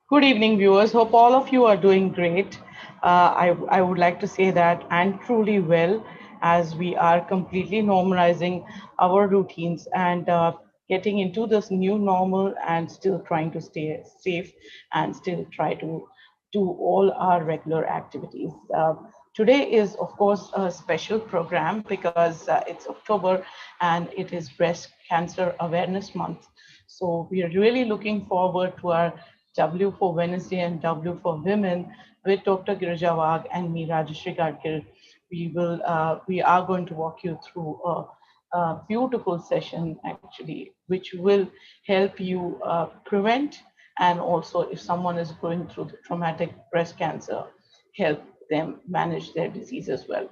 Good evening, viewers. Hope all of you are doing great. I would like to say that and truly well, as we are completely normalizing our routines and getting into this new normal and still trying to stay safe and still try to do all our regular activities. Today is, of course, a special program because it's October and it is Breast Cancer Awareness Month. So we are really looking forward to our W for Wednesday and W for Women with Dr. Girija Wagh and me, Rajashree Gadgil. We are going to walk you through a beautiful session actually, which will help you prevent, and also if someone is going through the traumatic breast cancer, help them manage their disease as well.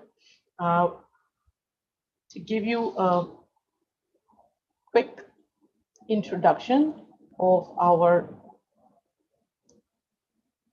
To give you a quick introduction of our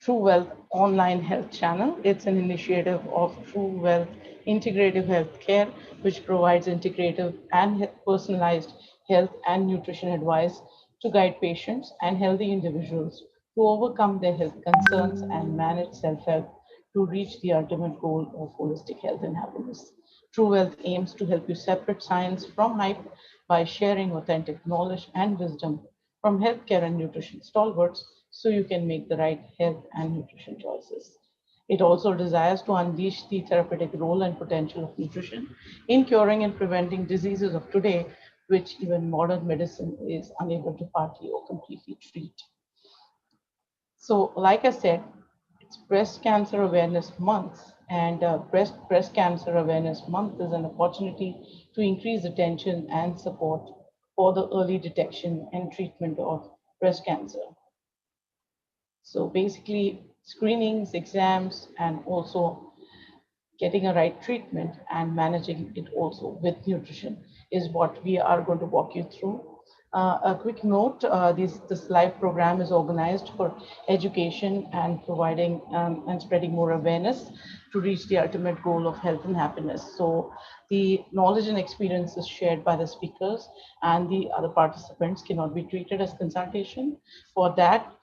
TRUWELLTH online health channel. It's an initiative of TRUWELLTH Integrative Healthcare, which provides integrative and personalized health and nutrition advice to guide patients and healthy individuals to overcome their health concerns and manage self-help to reach the ultimate goal of holistic health and happiness. TRUWELLTH aims to help you separate science from hype by sharing authentic knowledge and wisdom from healthcare and nutrition stalwarts so you can make the right health and nutrition choices. It also desires to unleash the therapeutic role and potential of nutrition in curing and preventing diseases of today, which even modern medicine is unable to partly or completely treat. So, like I said, it's Breast Cancer Awareness Month, and Breast Cancer Awareness Month is an opportunity to increase attention and support for the early detection and treatment of breast cancer. So basically, screenings, exams, and also getting a right treatment and managing it also with nutrition is what we are going to walk you through. A quick note, this live program is organized for education and providing and spreading more awareness to reach the ultimate goal of health and happiness. So the knowledge and experiences shared by the speakers and the other participants cannot be treated as consultation. For that,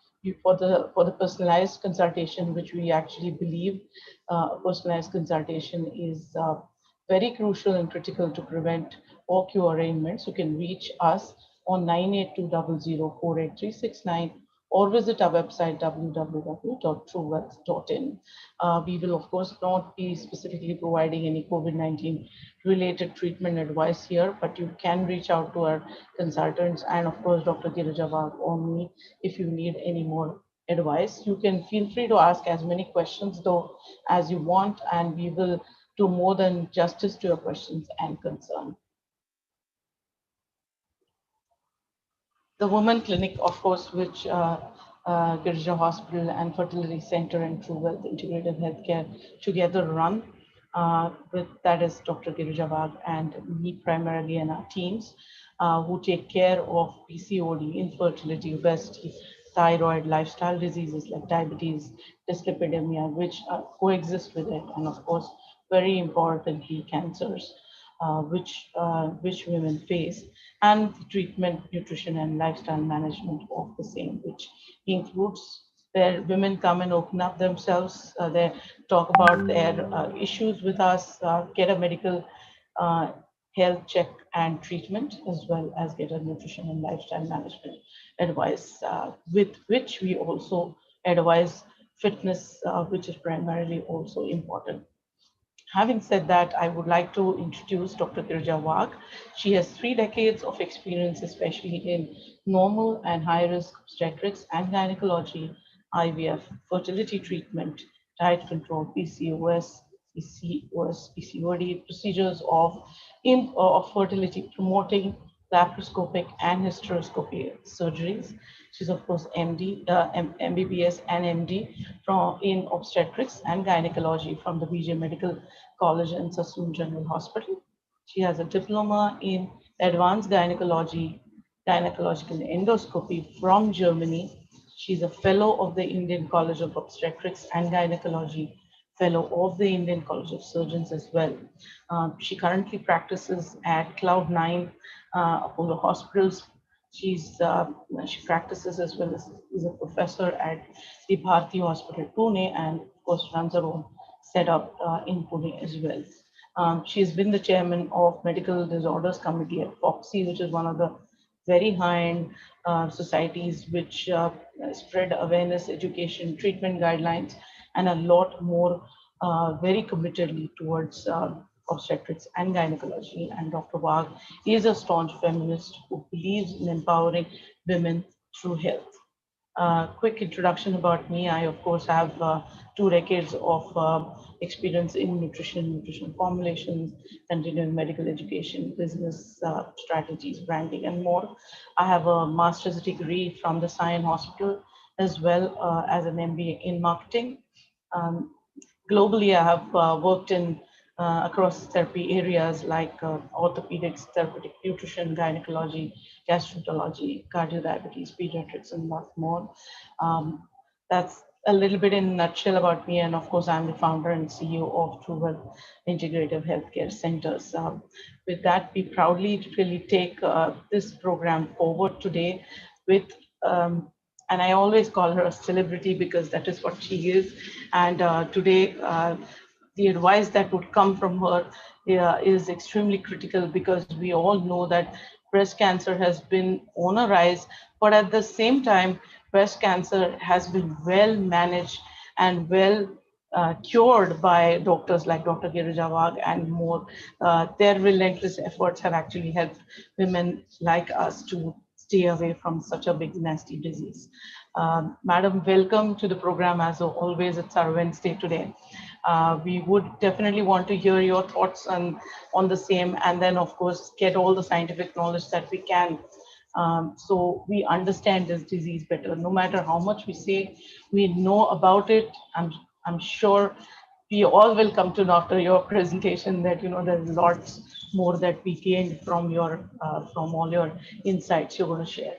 for the personalized consultation, which we actually believe personalized consultation is very crucial and critical to prevent or cure ailments. You can reach us on 9820048369 or visit our website www.truewealth.in. We will of course not be specifically providing any COVID-19 related treatment advice here, but you can reach out to our consultants and of course Dr. Girija Wagh or me if you need any more advice. You can feel free to ask as many questions though as you want, and we will do more than justice to your questions and concern. The Women Clinic, of course, which Girija Hospital and Fertility Center and TRUWELLTH Integrative Healthcare together run. With that is Dr. Girija Wagh and me primarily and our teams who take care of PCOD, infertility, obesity, thyroid, lifestyle diseases like diabetes, dyslipidemia, which coexist with it, and of course, very importantly, cancers, which women face, and the treatment, nutrition, and lifestyle management of the same, which includes where women come and open up themselves, they talk about their issues with us, get a medical health check and treatment, as well as get a nutrition and lifestyle management advice, with which we also advise fitness, which is primarily also important. Having said that, I would like to introduce Dr. Girija Wagh. She has 3 decades of experience, especially in normal and high risk obstetrics and gynecology, IVF, fertility treatment, diet control, PCOD, procedures of fertility promoting laparoscopic and hysteroscopy surgeries. She's of course MBBS and MD in obstetrics and gynecology from the BJ Medical College and Sassoon General Hospital. She has a diploma in advanced gynecology, gynecological endoscopy from Germany. She's a fellow of the Indian College of Obstetrics and Gynecology, fellow of the Indian College of Surgeons as well. She currently practices at Cloud9 Apollo Hospitals. She practices as well as is a professor at the Bharti Hospital Pune, and of course runs her own setup in Pune as well. She's been the chairman of Medical Disorders Committee at FOXY, which is one of the very high-end societies which spread awareness, education, treatment guidelines, and a lot more very committedly towards obstetrics and gynecology. And Dr. Wagh is a staunch feminist who believes in empowering women through health. Quick introduction about me. I, of course, have 2 decades of experience in nutrition formulations, continuing medical education, business strategies, branding, and more. I have a master's degree from the Sion Hospital, as well as an MBA in marketing. Um, Globally, I have worked in across therapy areas like orthopedics, therapeutic nutrition, gynecology, gastroenterology, cardiodiabetes, pediatrics, and lots more. Um, that's a little bit in a nutshell about me. And of course, I'm the founder and CEO of TRUWELLTH Integrative Healthcare Centers. With that, we proudly really take this program forward today with and I always call her a celebrity because that is what she is. And today, the advice that would come from her is extremely critical, because we all know that breast cancer has been on a rise, but at the same time, breast cancer has been well managed and well cured by doctors like Dr. Girija Wagh and more. Their relentless efforts have actually helped women like us to stay away from such a big, nasty disease. Madam, welcome to the program. As always, it's our Wednesday today. We would definitely want to hear your thoughts on the same, and then, of course, get all the scientific knowledge that we can, so we understand this disease better. No matter how much we say we know about it, I'm sure we all will come to know after your presentation that there's lots more that we gained from all your insights you're going to share.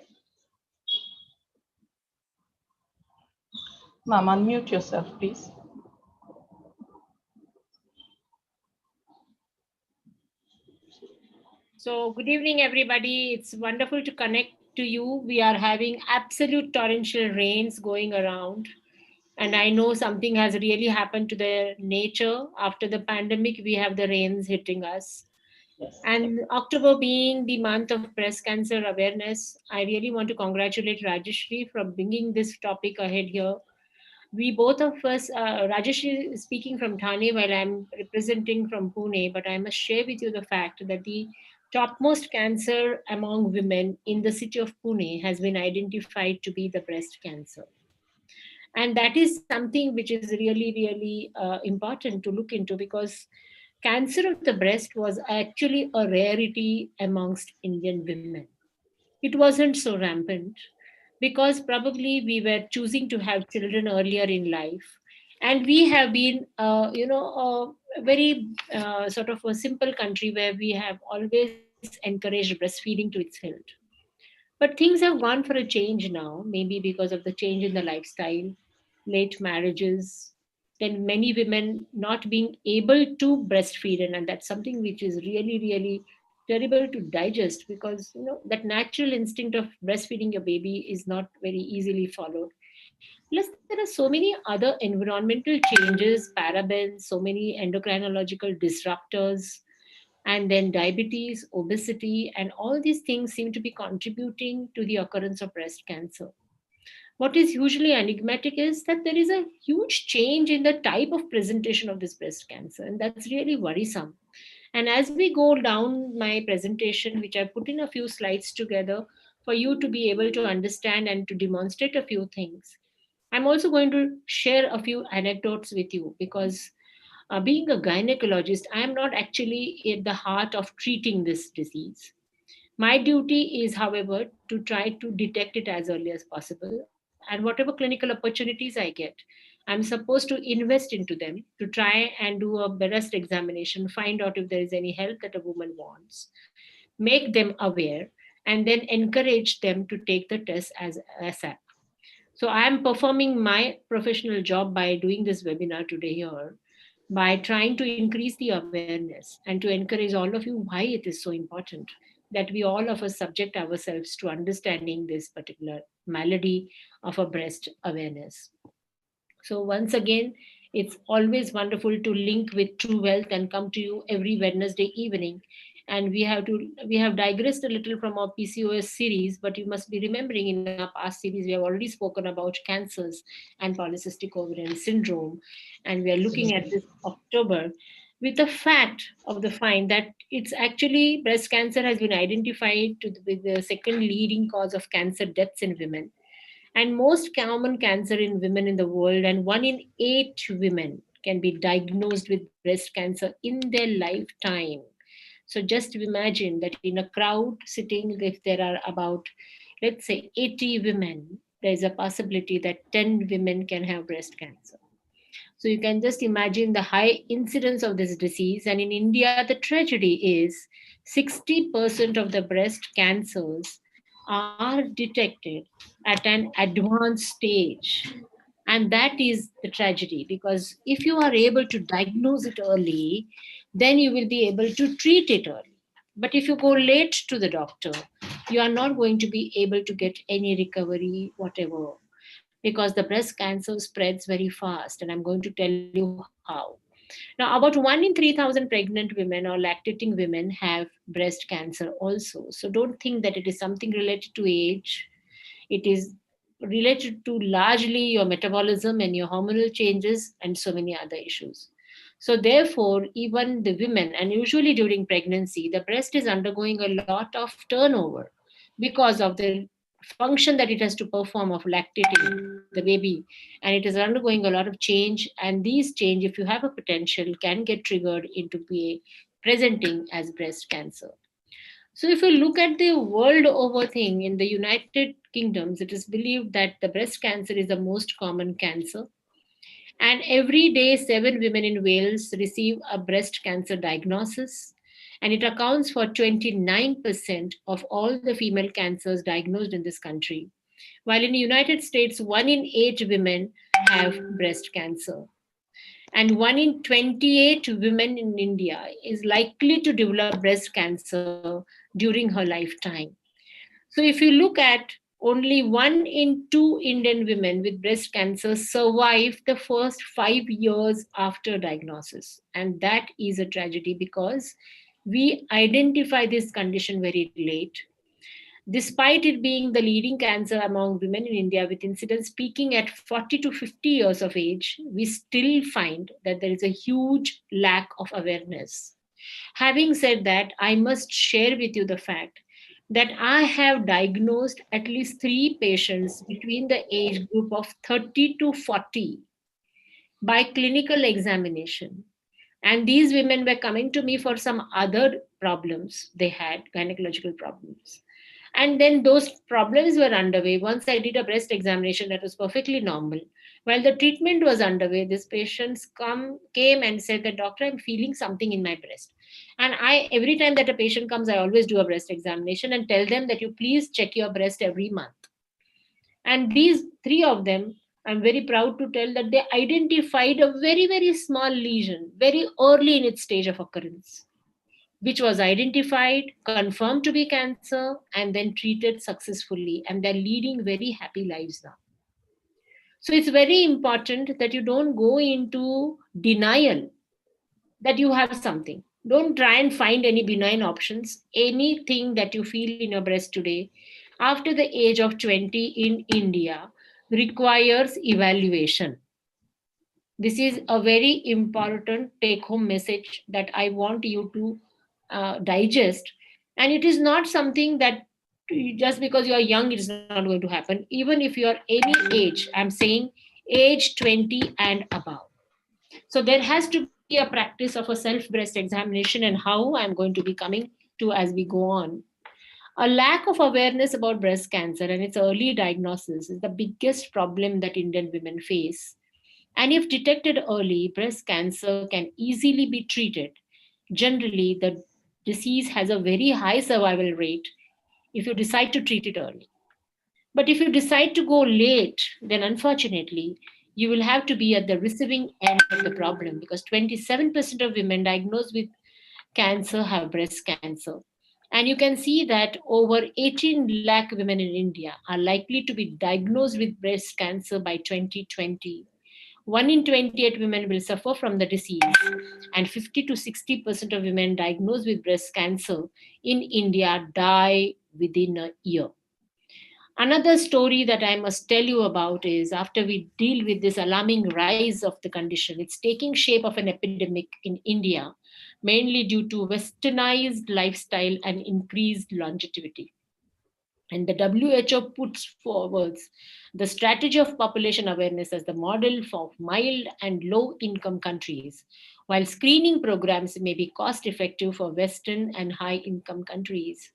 Ma'am, unmute yourself, please. So good evening, everybody. It's wonderful to connect to you. We are having absolute torrential rains going around. And I know something has really happened to the nature. After the pandemic, we have the rains hitting us. Yes. And October being the month of breast cancer awareness, I really want to congratulate Rajashree for bringing this topic ahead here. We both of us, Rajashree is speaking from Thane while I'm representing from Pune, but I must share with you the fact that the topmost cancer among women in the city of Pune has been identified to be the breast cancer. And that is something which is really, really important to look into, because cancer of the breast was actually a rarity amongst Indian women. It wasn't so rampant because probably we were choosing to have children earlier in life, and we have been a very sort of a simple country where we have always encouraged breastfeeding to its hilt. But things have gone for a change now, maybe because of the change in the lifestyle, late marriages, then many women not being able to breastfeed, and that's something which is really, really terrible to digest, because that natural instinct of breastfeeding your baby is not very easily followed. Plus, there are so many other environmental changes, parabens, so many endocrinological disruptors, And then diabetes, obesity, and all these things seem to be contributing to the occurrence of breast cancer. What is hugely enigmatic is that there is a huge change in the type of presentation of this breast cancer, and that's really worrisome. And as we go down my presentation, which I put in a few slides together for you to be able to understand and to demonstrate a few things, I'm also going to share a few anecdotes with you because being a gynecologist, I am not actually at the heart of treating this disease. My duty is, however, to try to detect it as early as possible. And whatever clinical opportunities I get, I'm supposed to invest into them to try and do a breast examination, find out if there is any help that a woman wants, make them aware, and then encourage them to take the test as ASAP. So I am performing my professional job by doing this webinar today here, by trying to increase the awareness and to encourage all of you why it is so important that we all of us subject ourselves to understanding this particular malady of a breast awareness. So once again, it's always wonderful to link with True Wealth and come to you every Wednesday evening. And we have digressed a little from our PCOS series, but you must be remembering in our past series we have already spoken about cancers and polycystic ovarian syndrome, and we are looking at this October with the fact of the find that it's actually breast cancer has been identified to be the second leading cause of cancer deaths in women and most common cancer in women in the world, and 1 in 8 women can be diagnosed with breast cancer in their lifetime. So just imagine that in a crowd sitting, if there are about, let's say, 80 women, there is a possibility that 10 women can have breast cancer. So you can just imagine the high incidence of this disease. And in India, the tragedy is 60% of the breast cancers are detected at an advanced stage. And that is the tragedy because if you are able to diagnose it early, then you will be able to treat it early. But if you go late to the doctor, you are not going to be able to get any recovery, whatever, because the breast cancer spreads very fast. And I'm going to tell you how. Now, about 1 in 3,000 pregnant women or lactating women have breast cancer also. So don't think that it is something related to age. It is related to largely your metabolism and your hormonal changes and so many other issues. So, therefore, even the women, and usually during pregnancy, the breast is undergoing a lot of turnover because of the function that it has to perform of lactating the baby, and it is undergoing a lot of change, and these change, if you have a potential, can get triggered into be presenting as breast cancer. So, if you look at the world over thing, in the United Kingdoms, it is believed that the breast cancer is the most common cancer. And every day, 7 women in Wales receive a breast cancer diagnosis. And it accounts for 29% of all the female cancers diagnosed in this country. While in the United States, 1 in 8 women have breast cancer. And 1 in 28 women in India is likely to develop breast cancer during her lifetime. So if you look at only 1 in 2 Indian women with breast cancer survive the first 5 years after diagnosis. And that is a tragedy because we identify this condition very late. Despite it being the leading cancer among women in India, with incidence peaking at 40 to 50 years of age, we still find that there is a huge lack of awareness. Having said that, I must share with you the fact that I have diagnosed at least 3 patients between the age group of 30 to 40 by clinical examination. And these women were coming to me for some other problems they had, gynecological problems. And then those problems were underway. Once I did a breast examination that was perfectly normal. While the treatment was underway, these patients came and said that, doctor, I'm feeling something in my breast. And I, every time that a patient comes, I always do a breast examination and tell them that you please check your breast every month. And these 3 of them, I'm very proud to tell that they identified a very, very small lesion very early in its stage of occurrence, which was identified, confirmed to be cancer, and then treated successfully. And they're leading very happy lives now. So it's very important that you don't go into denial that you have something. Don't try and find any benign options. Anything that you feel in your breast today, after the age of 20 in India, requires evaluation. This is a very important take home message that I want you to digest. And it is not something that just because you are young, it is not going to happen. Even if you are any age, I'm saying age 20 and above. So there has to be a practice of a self breast examination, and how I'm going to be coming to as we go on. A lack of awareness about breast cancer and its early diagnosis is the biggest problem that Indian women face. And if detected early, breast cancer can easily be treated. Generally, the disease has a very high survival rate if you decide to treat it early. But if you decide to go late, then unfortunately, you will have to be at the receiving end of the problem, because 27% of women diagnosed with cancer have breast cancer. And you can see that over 18 lakh women in India are likely to be diagnosed with breast cancer by 2020. 1 in 28 women will suffer from the disease, and 50 to 60% of women diagnosed with breast cancer in India die within a year. Another story that I must tell you about is, after we deal with this alarming rise of the condition, it's taking shape of an epidemic in India, mainly due to westernized lifestyle and increased longevity. And the WHO puts forward the strategy of population awareness as the model for mild and low income countries, while screening programs may be cost effective for Western and high income countries.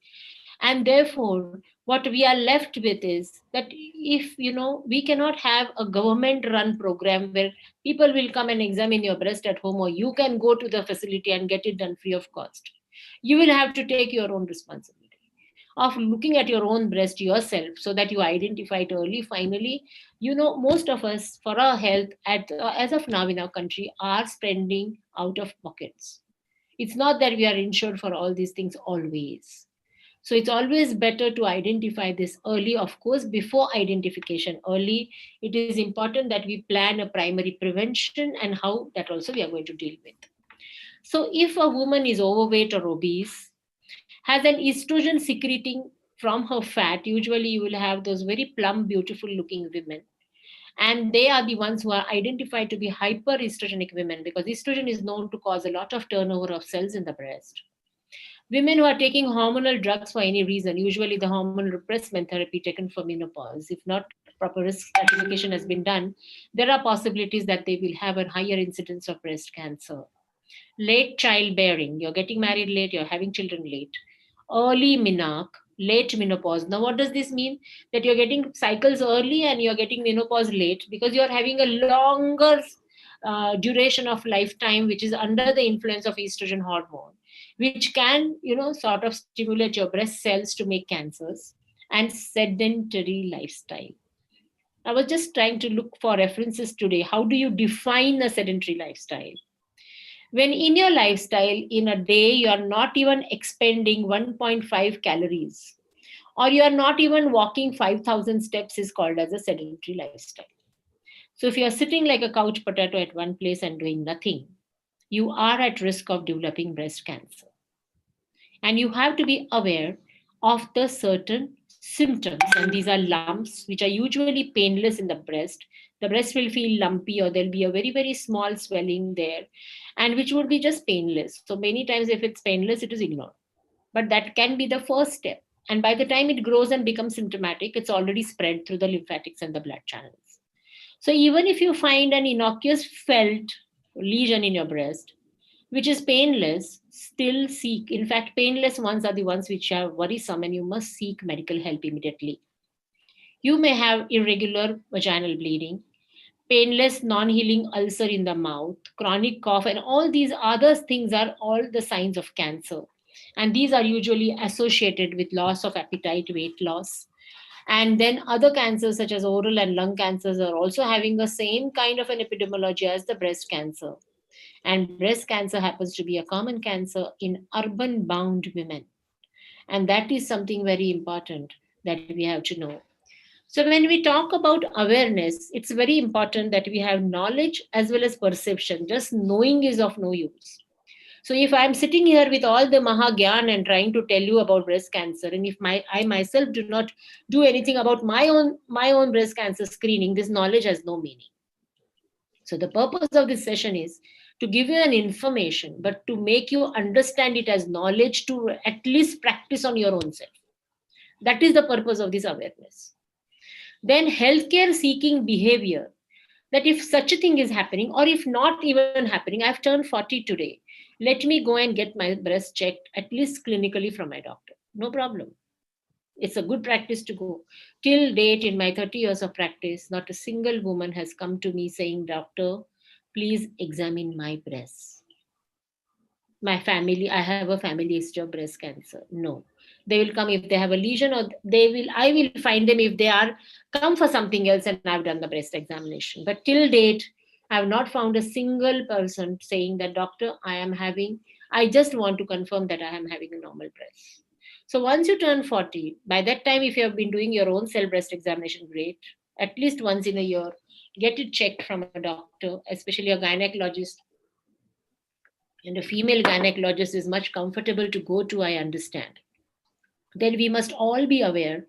And therefore, what we are left with is that, if we cannot have a government run program where people will come and examine your breast at home, or you can go to the facility and get it done free of cost. You will have to take your own responsibility of looking at your own breast yourself, so that you identify it early. Finally, most of us, for our health, as of now in our country, are spending out of pockets. It's not that we are insured for all these things always. So it's always better to identify this early. Of course, before identification early, it is important that we plan a primary prevention, and how that also we are going to deal with. So if a woman is overweight or obese, has an estrogen secreting from her fat, usually you will have those very plump, beautiful looking women. And they are the ones who are identified to be hyperestrogenic women, because estrogen is known to cause a lot of turnover of cells in the breast. Women who are taking hormonal drugs for any reason, usually the hormone replacement therapy taken for menopause, if not proper risk stratification has been done, there are possibilities that they will have a higher incidence of breast cancer. Late childbearing, you're getting married late, you're having children late. Early menarche, late menopause. Now, what does this mean? That you're getting cycles early and you're getting menopause late, because you're having a longer duration of lifetime, which is under the influence of estrogen hormone, which can, sort of stimulate your breast cells to make cancers. And sedentary lifestyle. I was just trying to look for references today. How do you define a sedentary lifestyle? When in your lifestyle, in a day, you are not even expending 1.5 calories, or you are not even walking 5,000 steps, is called as a sedentary lifestyle. So if you are sitting like a couch potato at one place and doing nothing, you are at risk of developing breast cancer. And you have to be aware of the certain symptoms, and these are lumps which are usually painless in the breast. The breast will feel lumpy, or there'll be a very very small swelling there, and which would be just painless. So many times if it's painless, it is ignored, but that can be the first step. And by the time it grows and becomes symptomatic, it's already spread through the lymphatics and the blood channels. So even if you find an innocuous felt lesion in your breast, which is painless, still seek. In fact, painless ones are the ones which are worrisome, and you must seek medical help immediately. You may have irregular vaginal bleeding, painless non healing ulcer in the mouth, chronic cough, and all these other things are all the signs of cancer. And these are usually associated with loss of appetite, weight loss. And then other cancers such as oral and lung cancers are also having the same kind of an epidemiology as the breast cancer. And breast cancer happens to be a common cancer in urban bound women. And that is something very important that we have to know. So, when we talk about awareness, it's very important that we have knowledge as well as perception. Just knowing is of no use. So if I'm sitting here with all the Mahagyan and trying to tell you about breast cancer, and if I myself do not do anything about my own breast cancer screening, this knowledge has no meaning. So the purpose of this session is to give you an information, but to make you understand it as knowledge to at least practice on your own self. That is the purpose of this awareness. Then healthcare seeking behavior, that if such a thing is happening, or if not even happening, I've turned 40 today, let me go and get my breast checked at least clinically from my doctor. No problem. It's a good practice to go. Till date, in my 30 years of practice, not a single woman has come to me saying, Doctor, please examine my breasts. My family, I have a family history of breast cancer. No. They will come if they have a lesion, or I will find them if they are come for something else and I've done the breast examination. But till date, I have not found a single person saying that, Doctor, I just want to confirm that I am having a normal breast. So once you turn 40, by that time, if you have been doing your own self breast examination, great. At least once in a year, get it checked from a doctor, especially a gynecologist, and a female gynecologist is much comfortable to go to, I understand. Then we must all be aware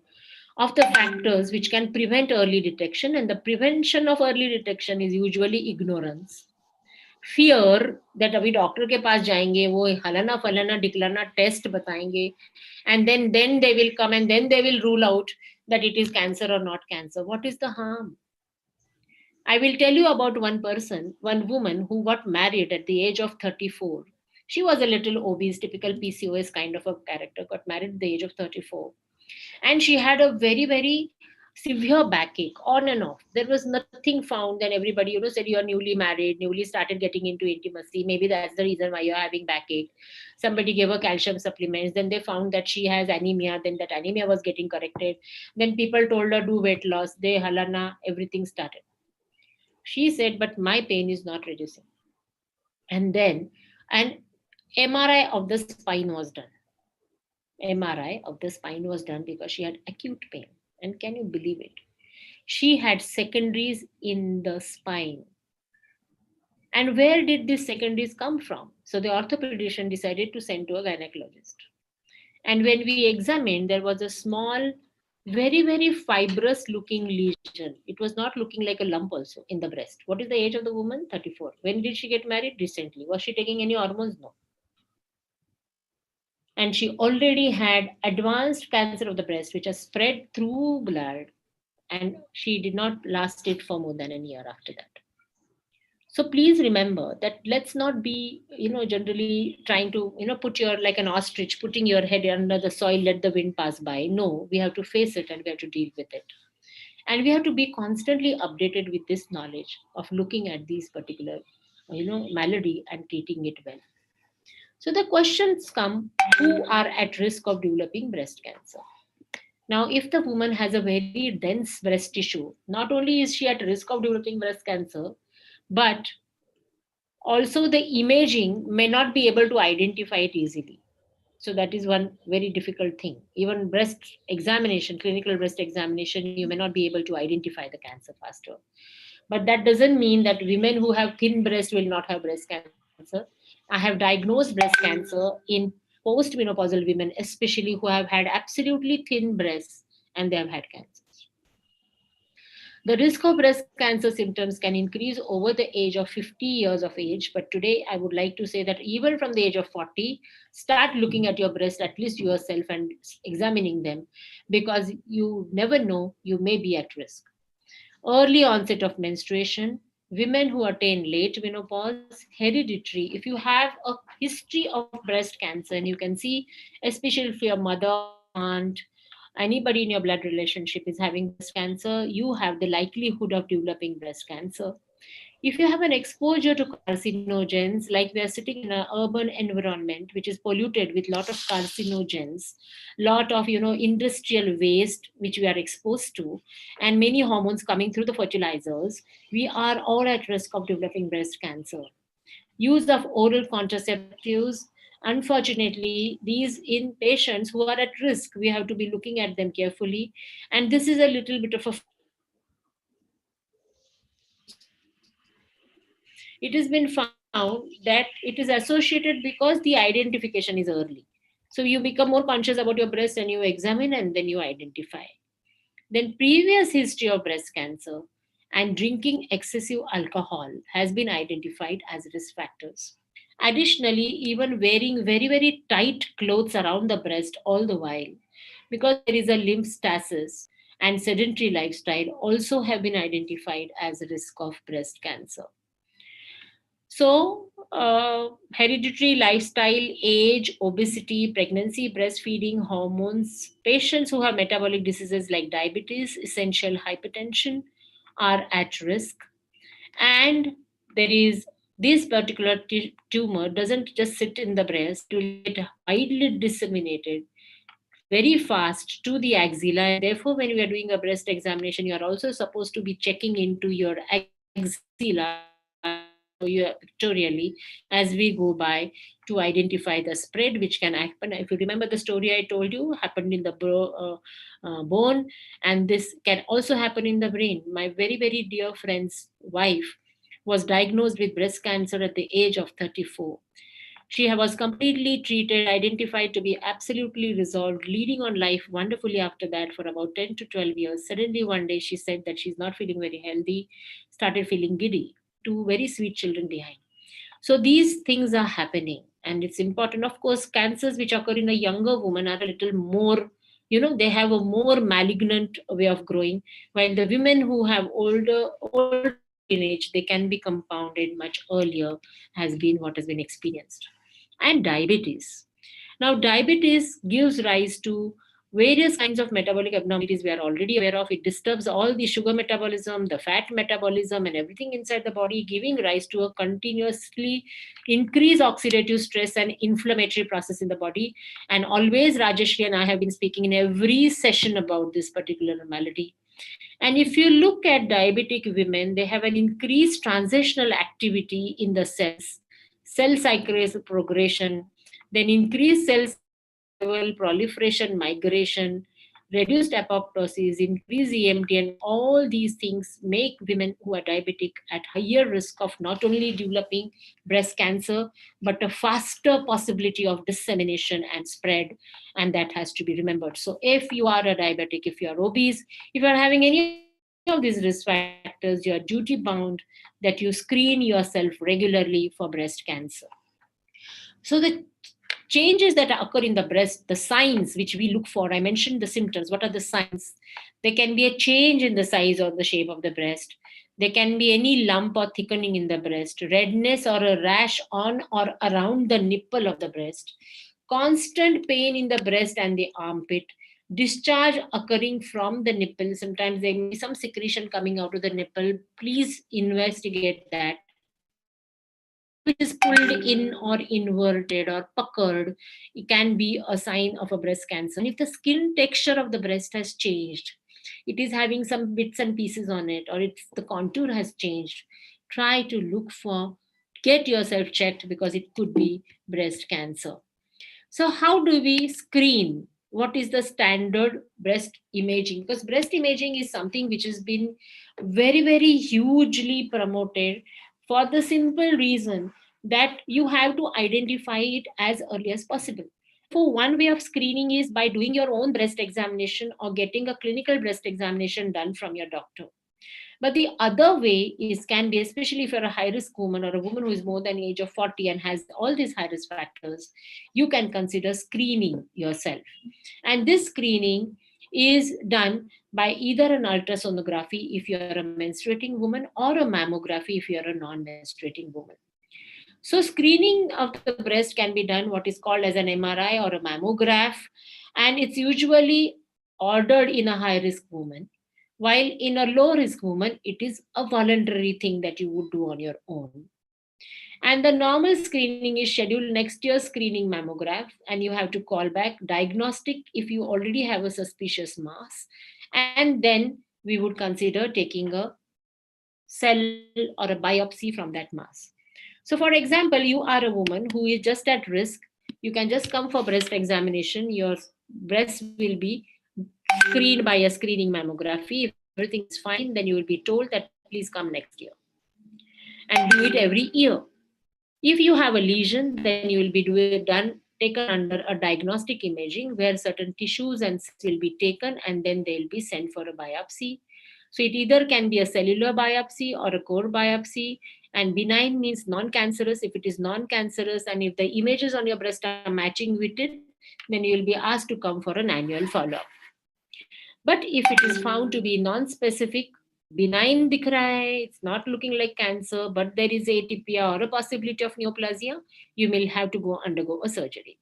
of the factors which can prevent early detection, and the prevention of early detection is usually ignorance. Fear that अभी doctor के पास जाएंगे, वो हलाना फलाना डिकलाना test बताएंगे, and then they will come and then they will rule out that it is cancer or not cancer. What is the harm? I will tell you about one person, one woman who got married at the age of 34. She was a little obese, typical PCOS kind of a character, got married at the age of 34. And she had a very, very severe backache on and off. There was nothing found. Then everybody, said you're newly married, newly started getting into intimacy. Maybe that's the reason why you're having backache. Somebody gave her calcium supplements. Then they found that she has anemia. Then that anemia was getting corrected. Then people told her do weight loss. They halana, everything started. She said, but my pain is not reducing. And then an MRI of the spine was done. MRI of the spine was done because she had acute pain. And can you believe it? She had secondaries in the spine. And where did these secondaries come from? So the orthopedician decided to send to a gynecologist. And when we examined, there was a small, very, very fibrous looking lesion. It was not looking like a lump also in the breast. What is the age of the woman? 34. When did she get married? Recently. Was she taking any hormones? No. And she already had advanced cancer of the breast, which has spread through blood, and she did not last it for more than a year after that. So please remember that let's not be, generally trying to, put your like an ostrich, putting your head under the soil, let the wind pass by. No, we have to face it and we have to deal with it. And we have to be constantly updated with this knowledge of looking at these particular, malady and treating it well. So the questions come, who are at risk of developing breast cancer? Now, if the woman has a very dense breast tissue, not only is she at risk of developing breast cancer, but also the imaging may not be able to identify it easily. So that is one very difficult thing. Even breast examination, clinical breast examination, you may not be able to identify the cancer faster. But that doesn't mean that women who have thin breast will not have breast cancer. I have diagnosed breast cancer in postmenopausal women, especially who have had absolutely thin breasts and they have had cancer. The risk of breast cancer symptoms can increase over the age of 50 years of age, but today I would like to say that even from the age of 40, start looking at your breast, at least yourself, and examining them, because you never know, you may be at risk. Early onset of menstruation, women who attain late menopause, hereditary. If you have a history of breast cancer, and you can see, especially if your mother, aunt, anybody in your blood relationship is having breast cancer, you have the likelihood of developing breast cancer. If you have an exposure to carcinogens, like we are sitting in an urban environment which is polluted with lot of carcinogens, lot of industrial waste which we are exposed to, and many hormones coming through the fertilizers, we are all at risk of developing breast cancer. Use of oral contraceptives, unfortunately, these in patients who are at risk, we have to be looking at them carefully. And this is a little bit of a false myth. It has been found that found that it is associated because the identification is early. So you become more conscious about your breast and you examine and then you identify. Then previous history of breast cancer and drinking excessive alcohol has been identified as risk factors. Additionally, even wearing very, very tight clothes around the breast all the while, because there is a lymph stasis and sedentary lifestyle, also have been identified as a risk of breast cancer. So, hereditary lifestyle, age, obesity, pregnancy, breastfeeding, hormones, patients who have metabolic diseases like diabetes, essential hypertension are at risk. And there is this particular tumor doesn't just sit in the breast, it will get widely disseminated very fast to the axilla, and therefore when we are doing a breast examination you are also supposed to be checking into your axilla. I'll show you pictorially as we go by to identify the spread which can happen. If you remember the story I told you, happened in the bone, and this can also happen in the brain. My very very dear friend's wife was diagnosed with breast cancer at the age of 34. She was completely treated, identified to be absolutely resolved, leading on life wonderfully after that for about 10 to 12 years. Suddenly, one day, she said that she's not feeling very healthy, started feeling giddy, two very sweet children behind. So, these things are happening, and it's important. Of course, cancers which occur in a younger woman are a little more, they have a more malignant way of growing, while the women who have older in age, they can be compounded much earlier, has been what has been experienced. And diabetes. Now, diabetes gives rise to various kinds of metabolic abnormalities we are already aware of. It disturbs all the sugar metabolism, the fat metabolism, and everything inside the body, giving rise to a continuously increased oxidative stress and inflammatory process in the body. And always, Rajashree and I have been speaking in every session about this particular malady. And if you look at diabetic women, they have an increased transitional activity in the cells, cell cycle progression, then increased cell survival, proliferation, migration, reduced apoptosis, increased EMT, and all these things make women who are diabetic at higher risk of not only developing breast cancer, but a faster possibility of dissemination and spread. And that has to be remembered. So, if you are a diabetic, if you are obese, if you are having any of these risk factors, you are duty bound that you screen yourself regularly for breast cancer. So the changes that occur in the breast, the signs which we look for, I mentioned the symptoms. What are the signs? There can be a change in the size or the shape of the breast. There can be any lump or thickening in the breast, redness or a rash on or around the nipple of the breast, constant pain in the breast and the armpit, discharge occurring from the nipple. Sometimes there may be some secretion coming out of the nipple. Please investigate that. Skin which is pulled in or inverted or puckered, it can be a sign of a breast cancer. And if the skin texture of the breast has changed, it is having some bits and pieces on it, or it's the contour has changed, try to look for, get yourself checked because it could be breast cancer. So, how do we screen? What is the standard breast imaging? Because breast imaging is something which has been very, very hugely promoted for the simple reason that you have to identify it as early as possible. Therefore, one way of screening is by doing your own breast examination or getting a clinical breast examination done from your doctor. But the other way is can be, especially if you're a high risk woman or a woman who is more than the age of 40 and has all these high risk factors, you can consider screening yourself. And this screening is done by either an ultrasonography if you're a menstruating woman or a mammography if you're a non-menstruating woman. So screening of the breast can be done what is called as an MRI or a mammograph, and it's usually ordered in a high risk woman, while in a low risk woman it is a voluntary thing that you would do on your own. And the normal screening is scheduled next year's screening mammograph, and you have to call back diagnostic if you already have a suspicious mass, and then we would consider taking a cell or a biopsy from that mass. So, for example, you are a woman who is just at risk. You can just come for breast examination. Your breast will be screened by a screening mammography. If everything is fine, then you will be told that please come next year and do it every year. If you have a lesion, then you will be taken under a diagnostic imaging where certain tissues and cells will be taken and then they'll be sent for a biopsy. So it either can be a cellular biopsy or a core biopsy. And benign means non-cancerous. If it is non-cancerous and if the images on your breast are matching with it, then you will be asked to come for an annual follow-up. But if it is found to be non-specific, benign dikh raha hai, it's not looking like cancer, but there is atypia or a possibility of neoplasia, you may have to go undergo a surgery.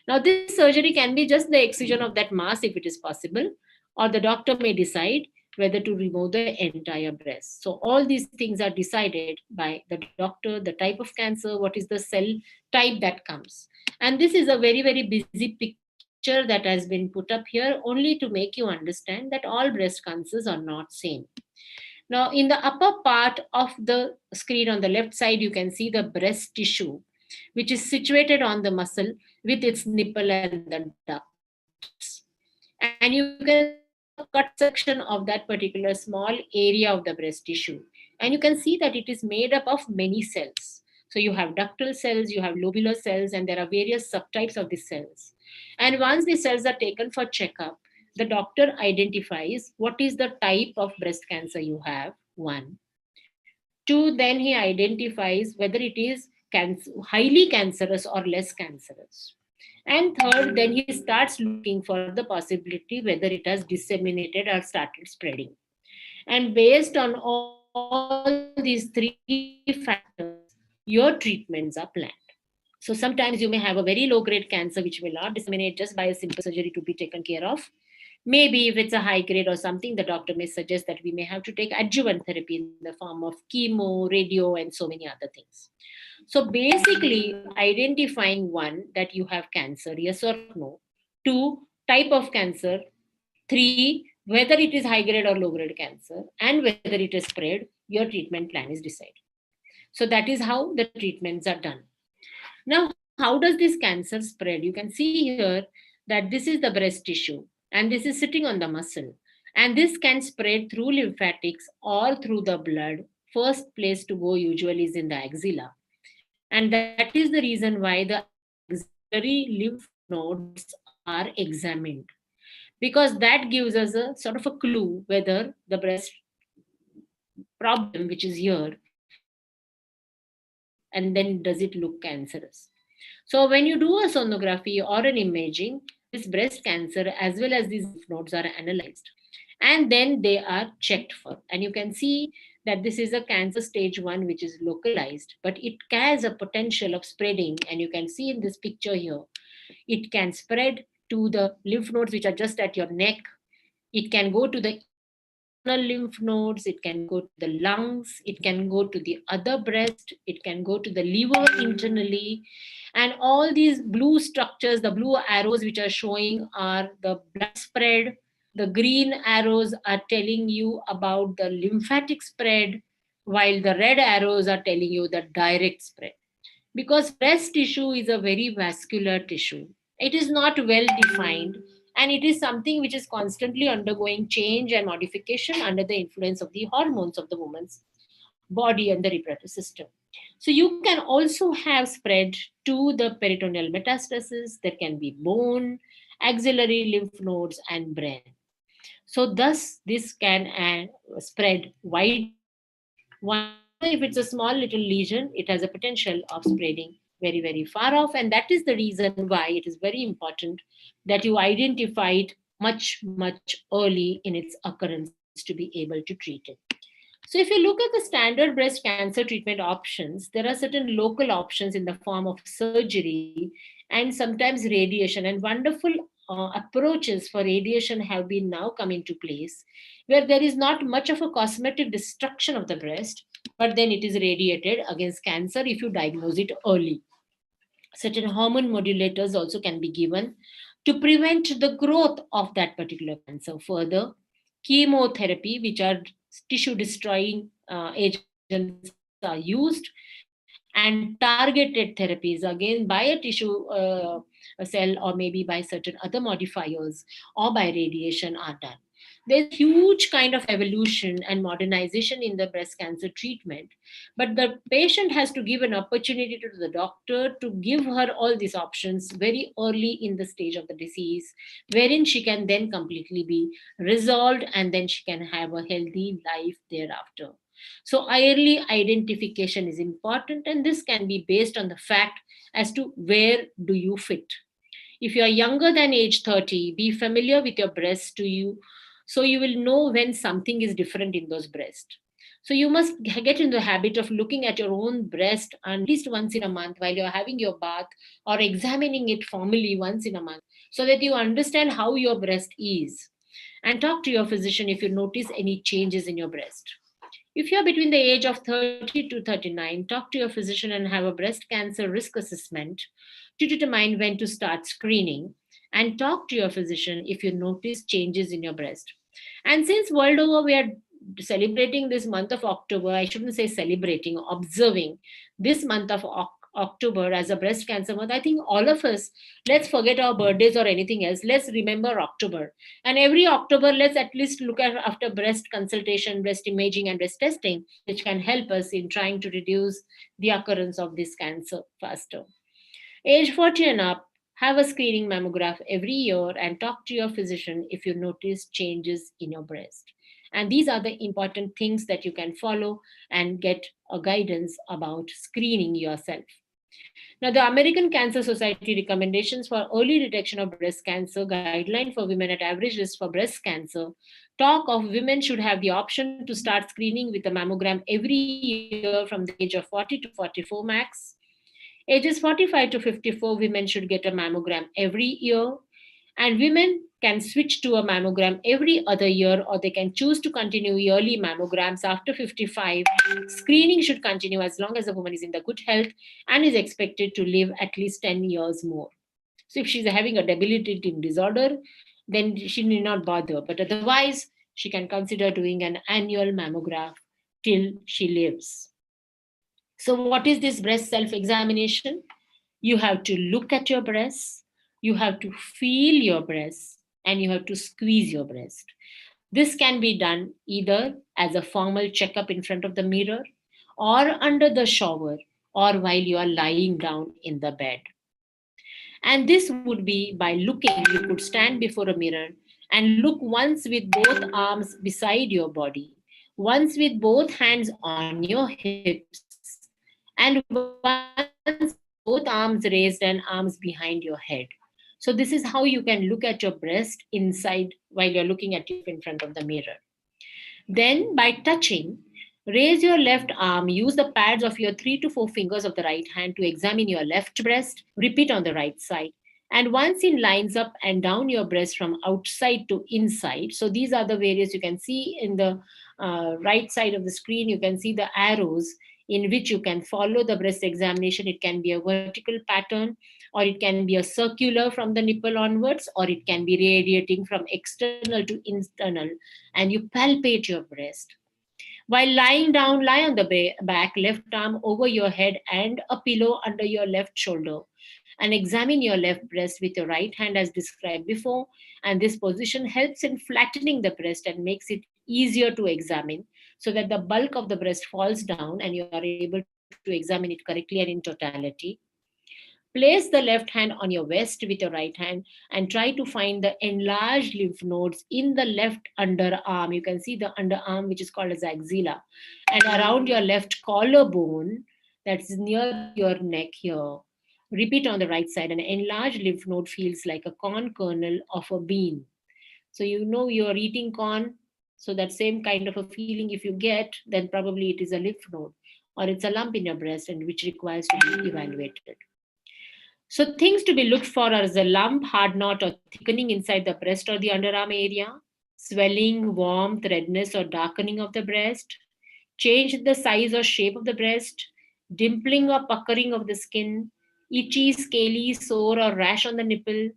Now, this surgery can be just the excision of that mass if it is possible, or the doctor may decide whether to remove the entire breast. So, all these things are decided by the doctor, the type of cancer, what is the cell type that comes. And this is a very, very busy picture that has been put up here only to make you understand that all breast cancers are not same. Now, in the upper part of the screen on the left side, you can see the breast tissue, which is situated on the muscle with its nipple and the ducts. And you can see a cut section of that particular small area of the breast tissue. And you can see that it is made up of many cells. So you have ductal cells, you have lobular cells, and there are various subtypes of these cells. And once these cells are taken for checkup, the doctor identifies what is the type of breast cancer you have, one. Two, then he identifies whether it is highly cancerous or less cancerous. And third, then he starts looking for the possibility whether it has disseminated or started spreading. And based on all these three factors, your treatments are planned. So sometimes you may have a very low grade cancer which will not disseminate just by a simple surgery to be taken care of. Maybe if it's a high grade or something, the doctor may suggest that we may have to take adjuvant therapy in the form of chemo, radio, and so many other things. So basically, identifying one, that you have cancer, yes or no. Two, type of cancer. Three, whether it is high grade or low grade cancer, and whether it is spread, your treatment plan is decided. So that is how the treatments are done. Now, how does this cancer spread? You can see here that this is the breast tissue and this is sitting on the muscle. And this can spread through lymphatics or through the blood. First place to go usually is in the axilla. And that is the reason why the axillary lymph nodes are examined. Because that gives us a sort of a clue whether the breast problem, which is here, is cancerous and then does it look cancerous. So when you do a sonography or an imaging, this breast cancer as well as these lymph nodes are analyzed and then they are checked for. And you can see that this is a cancer stage 1 which is localized, but it has a potential of spreading. And you can see in this picture here, it can spread to the lymph nodes which are just at your neck. It can go to the internal lymph nodes, it can go to the lungs, it can go to the other breast, it can go to the liver internally. And all these blue structures, the blue arrows which are showing are the blood spread. The green arrows are telling you about the lymphatic spread, while the red arrows are telling you the direct spread. Because breast tissue is a very vascular tissue, it is not well defined, and it is something which is constantly undergoing change and modification under the influence of the hormones of the woman's body and the reproductive system. So you can also have spread to the peritoneal metastasis. There can be bone, axillary lymph nodes, and brain. So thus this can spread widely. Whenever if it's a small little lesion, it has a potential of spreading very, very far off. And that is the reason why it is very important that you identify it much, much early in its occurrence to be able to treat it. So if you look at the standard breast cancer treatment options, there are certain local options in the form of surgery and sometimes radiation. And wonderful approaches for radiation have been now come into place, where there is not much of a cosmetic destruction of the breast, but then it is radiated against cancer if you diagnose it early. Certain hormone modulators also can be given to prevent the growth of that particular cancer further. Chemotherapy, which are tissue destroying agents, are used, and targeted therapies again by a tissue cell, or maybe by certain other modifiers or by radiation are done. There's a huge kind of evolution and modernization in the breast cancer treatment, but the patient has to give an opportunity to the doctor to give her all these options very early in the stage of the disease, wherein she can then completely be resolved and then she can have a healthy life thereafter. So, early identification is important, and this can be based on the fact as to where do you fit. If you are younger than age 30, be familiar with your breasts to you so you will know when something is different in those breasts. So you must get in the habit of looking at your own breast at least once in a month while you're having your bath, or examining it formally once in a month, so that you understand how your breast is. And talk to your physician if you notice any changes in your breast. If you're between the age of 30 to 39, talk to your physician and have a breast cancer risk assessment to determine when to start screening. And talk to your physician if you notice changes in your breast. And since world over we are celebrating this month of October, I shouldn't say celebrating, observing this month of October as a breast cancer month, I think all of us, let's forget our birthdays or anything else. Let's remember October. And every October, let's at least look at after breast consultation, breast imaging, and breast testing, which can help us in trying to reduce the occurrence of this cancer faster. Age 40 and up, have a screening mammograph every year and talk to your physician if you notice changes in your breast. And these are the important things that you can follow and get a guidance about screening yourself. Now, the American Cancer Society recommendations for early detection of breast cancer, guideline for women at average risk for breast cancer, talk of women should have the option to start screening with a mammogram every year from the age of 40 to 44 max. Ages 45 to 54, women should get a mammogram every year. And women can switch to a mammogram every other year, or they can choose to continue yearly mammograms after 55. Screening should continue as long as the woman is in the good health and is expected to live at least 10 years more. So if she's having a debilitating disorder, then she need not bother. But otherwise, she can consider doing an annual mammograph till she lives. So, what is this breast self examination? You have to look at your breasts, you have to feel your breasts, and you have to squeeze your breast. This can be done either as a formal checkup in front of the mirror, or under the shower, or while you are lying down in the bed. And this would be by looking, you could stand before a mirror and look once with both arms beside your body, once with both hands on your hips, and once with both arms raised and arms behind your head. So, this is how you can look at your breast inside while you're looking at yourself in front of the mirror. Then, by touching, raise your left arm, use the pads of your 3 to 4 fingers of the right hand to examine your left breast, repeat on the right side. And once it lines up and down your breast from outside to inside. So, these are the various you can see in the right side of the screen. You can see the arrows in which you can follow the breast examination. It can be a vertical pattern, or it can be a circular from the nipple onwards, or it can be radiating from external to internal, and you palpate your breast. While lying down, lie on the back, left arm over your head and a pillow under your left shoulder, and examine your left breast with your right hand as described before. And this position helps in flattening the breast and makes it easier to examine, so that the bulk of the breast falls down and you are able to examine it correctly and in totality. Place the left hand on your waist with your right hand and try to find the enlarged lymph nodes in the left underarm. You can see the underarm, which is called as axilla, and around your left collarbone, that's near your neck here. Repeat on the right side. An enlarged lymph node feels like a corn kernel of a bean. So you know you're eating corn. So that same kind of a feeling if you get, then probably it is a lymph node, or it's a lump in your breast and which requires to be evaluated. So things to be looked for are the lump, hard knot, or thickening inside the breast or the underarm area, swelling, warmth, redness, or darkening of the breast, change in the size or shape of the breast, dimpling or puckering of the skin, itchy, scaly, sore, or rash on the nipple,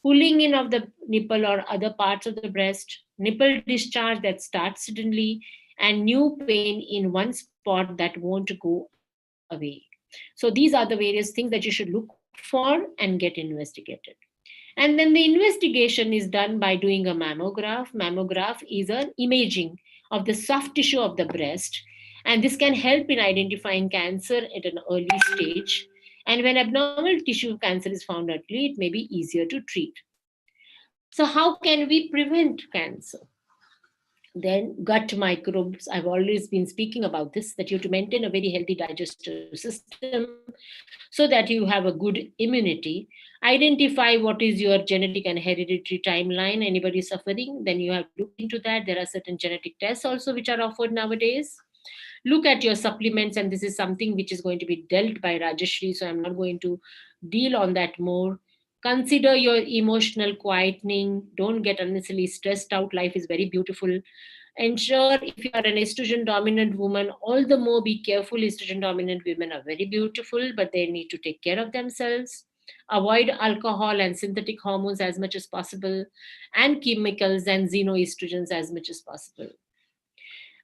pulling in of the nipple or other parts of the breast, nipple discharge that starts suddenly, and new pain in one spot that won't go away. So these are the various things that you should look for and get investigated. And then the investigation is done by doing a mammogram. Mammograph is an imaging of the soft tissue of the breast, and this can help in identifying cancer at an early stage. And when abnormal tissue cancer is found early, it may be easier to treat. So, how can we prevent cancer? Then, gut microbes. I've always been speaking about this, that you have to maintain a very healthy digestive system so that you have a good immunity. Identify what is your genetic and hereditary timeline. Anybody suffering, then you have to look into that. There are certain genetic tests also which are offered nowadays. Look at your supplements, and this is something which is going to be dealt by Rajashree, so I'm not going to deal on that more. Consider your emotional quietening. Don't get unnecessarily stressed out. Life is very beautiful. Ensure if you are an estrogen dominant woman, all the more be careful. Estrogen dominant women are very beautiful, but they need to take care of themselves. Avoid alcohol and synthetic hormones as much as possible, and chemicals and xenoestrogens as much as possible.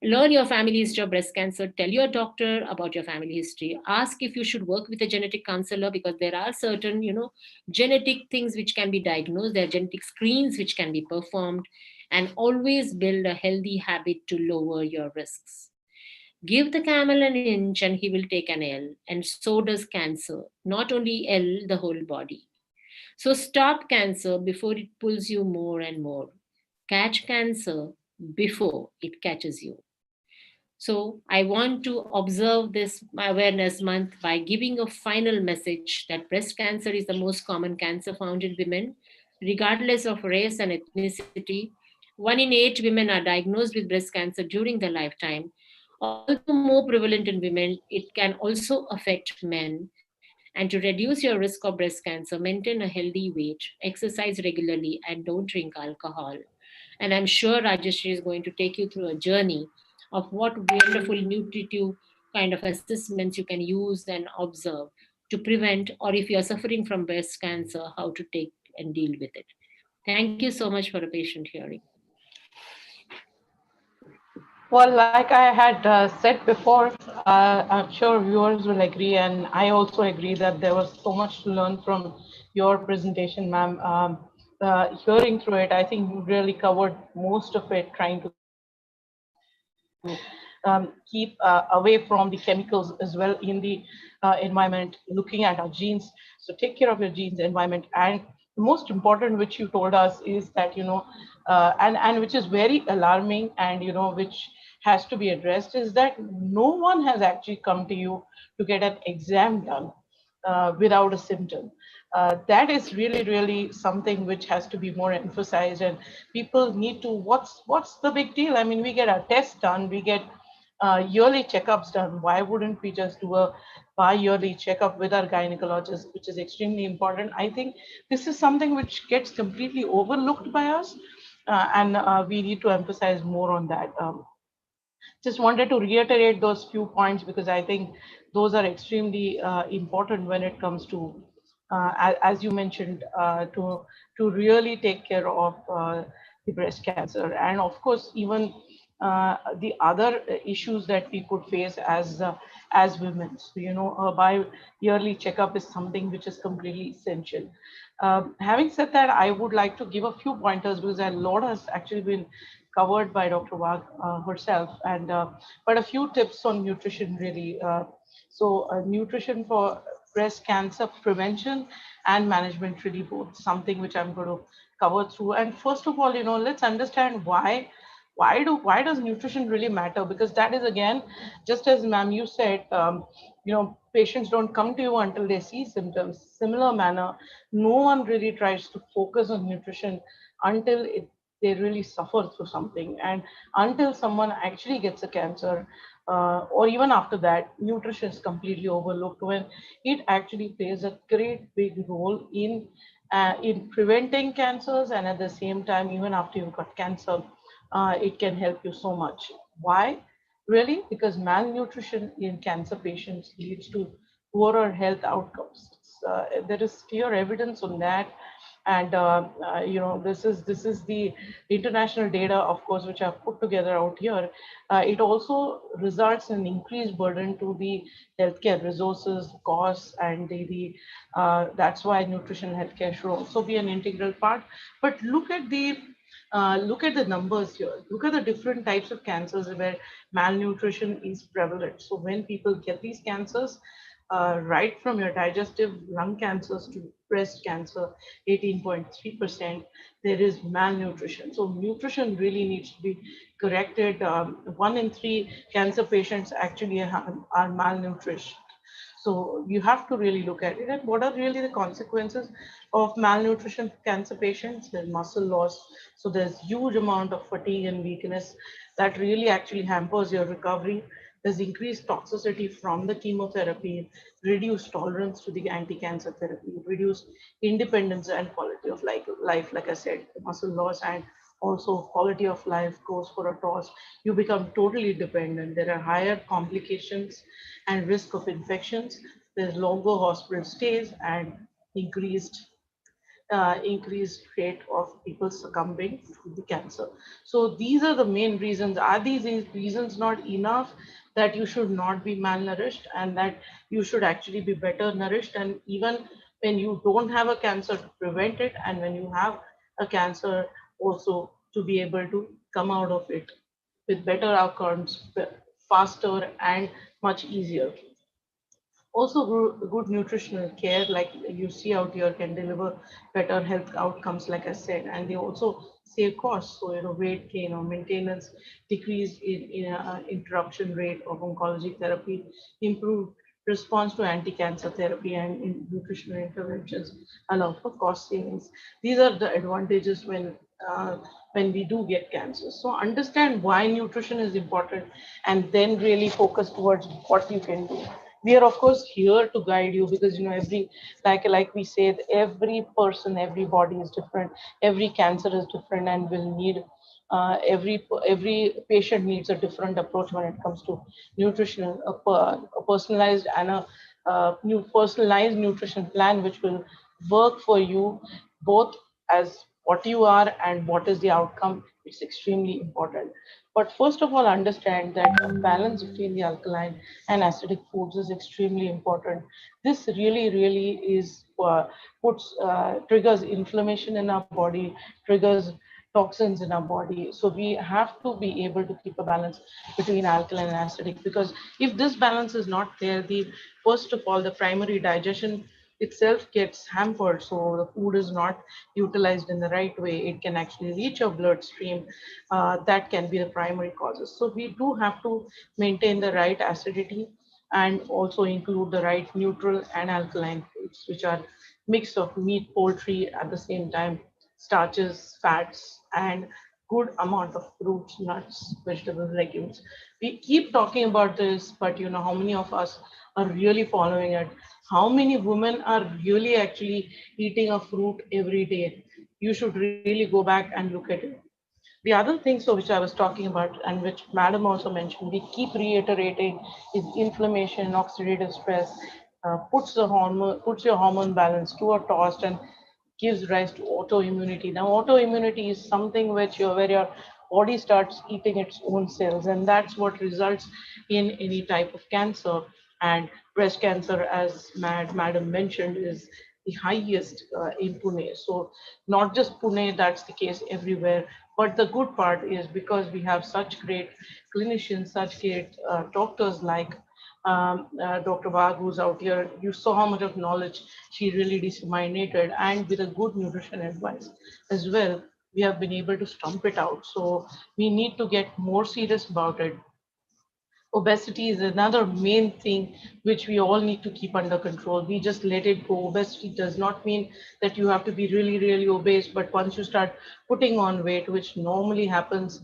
Learn your family history of breast cancer. Tell your doctor about your family history. Ask if you should work with a genetic counselor, because there are certain, genetic things which can be diagnosed. There are genetic screens which can be performed. And always build a healthy habit to lower your risks. Give the camel an inch and he will take an L. And so does cancer. Not only L, the whole body. So stop cancer before it pulls you more and more. Catch cancer before it catches you. So I want to observe this awareness month by giving a final message that breast cancer is the most common cancer found in women, regardless of race and ethnicity. 1 in 8 women are diagnosed with breast cancer during their lifetime. Although more prevalent in women, it can also affect men. And to reduce your risk of breast cancer, maintain a healthy weight, exercise regularly, and don't drink alcohol. And I'm sure Rajashree is going to take you through a journey of what wonderful nutritive kind of assessments you can use and observe to prevent, or if you're suffering from breast cancer, how to take and deal with it. Thank you so much for a patient hearing. Well, like I had said before, I'm sure viewers will agree, and I also agree that there was so much to learn from your presentation, ma'am. Hearing through it, I think you really covered most of it, trying to keep away from the chemicals as well in the environment, looking at our genes. So take care of your genes, environment, and the most important, which you told us, is that and which is very alarming, and which has to be addressed, is that no one has actually come to you to get an exam done without a symptom. That is really, really something which has to be more emphasized, and people need to. What's the big deal? I mean, we get our tests done, we get yearly checkups done. Why wouldn't we just do a bi-yearly checkup with our gynecologist, which is extremely important? I think this is something which gets completely overlooked by us, and we need to emphasize more on that. Just wanted to reiterate those few points because I think those are extremely important when it comes to, as you mentioned, to really take care of the breast cancer, and of course even the other issues that we could face as women. So, a bi-yearly checkup is something which is completely essential. Having said that, I would like to give a few pointers because a lot has actually been covered by Dr. Wagh herself, and but a few tips on nutrition really. Nutrition for breast cancer prevention and management, really both something which I'm going to cover through. And first of all, let's understand why does nutrition really matter? Because that is, again, just as ma'am you said, patients don't come to you until they see symptoms. Similar manner, no one really tries to focus on nutrition until they really suffer through something, and until someone actually gets a cancer, or even after that, nutrition is completely overlooked, when it actually plays a great big role in preventing cancers, and at the same time, even after you've got cancer, it can help you so much. Why? Really? Because malnutrition in cancer patients leads to poorer health outcomes. There is clear evidence on that. And this is the international data, of course, which I've put together out here. It also results in increased burden to the healthcare resources, costs, and that's why nutrition and healthcare should also be an integral part. But look at the numbers here. Look at the different types of cancers where malnutrition is prevalent. So when people get these cancers, right from your digestive, lung cancers to breast cancer, 18.3%, there is malnutrition. So nutrition really needs to be corrected. 1 in 3 cancer patients actually are malnourished. So you have to really look at it. And what are really the consequences of malnutrition for cancer patients? There's muscle loss. So there's huge amount of fatigue and weakness that really actually hampers your recovery. There's increased toxicity from the chemotherapy, reduced tolerance to the anti-cancer therapy, reduced independence and quality of life, like I said, muscle loss, and also quality of life goes for a toss. You become totally dependent. There are higher complications and risk of infections. There's longer hospital stays and increased increased rate of people succumbing to the cancer. So these are the main reasons. Are these reasons not enough that you should not be malnourished and that you should actually be better nourished? And even when you don't have a cancer, to prevent it, and when you have a cancer, also to be able to come out of it with better outcomes, faster and much easier. Also, good nutritional care, like you see out here, can deliver better health outcomes, like I said, and they also save costs. So, weight gain or maintenance, decrease in interruption rate of oncology therapy, improved response to anti-cancer therapy, and in nutritional interventions allow for cost savings. These are the advantages uh, when we do get cancer. So understand why nutrition is important, and then really focus towards what you can do. We are of course here to guide you, because every, like we said, every person, every body is different, every cancer is different, and will need every patient needs a different approach when it comes to nutrition, a personalized and a new personalized nutrition plan which will work for you, both as what you are and what is the outcome. It's extremely important. But first of all, understand that a balance between the alkaline and acidic foods is extremely important. This really is puts triggers inflammation in our body, triggers toxins in our body. So we have to be able to keep a balance between alkaline and acidic, because if this balance is not there, the first of all, the primary digestion itself gets hampered. So the food is not utilized in the right way. It can actually reach your bloodstream. That can be the primary causes. So we do have to maintain the right acidity and also include the right neutral and alkaline foods, which are mix of meat, poultry, at the same time starches, fats, and good amount of fruits, nuts, vegetables, legumes. We keep talking about this, but how many of us are really following it? How many women are really actually eating a fruit every day? You should really go back and look at it. The other thing, so which I was talking about and which Madam also mentioned, we keep reiterating, is inflammation, oxidative stress, puts your hormone balance to a toss and gives rise to autoimmunity. Now, autoimmunity is something where your body starts eating its own cells, and that's what results in any type of cancer. And breast cancer, as Madam mentioned, is the highest in Pune. So not just Pune, that's the case everywhere. But the good part is, because we have such great clinicians, such great doctors like Dr. Wagh, who's out here, you saw how much of knowledge she really disseminated, and with a good nutrition advice as well, we have been able to stump it out. So we need to get more serious about it. Obesity is another main thing which we all need to keep under control. We just let it go. Obesity does not mean that you have to be really obese, but once you start putting on weight, which normally happens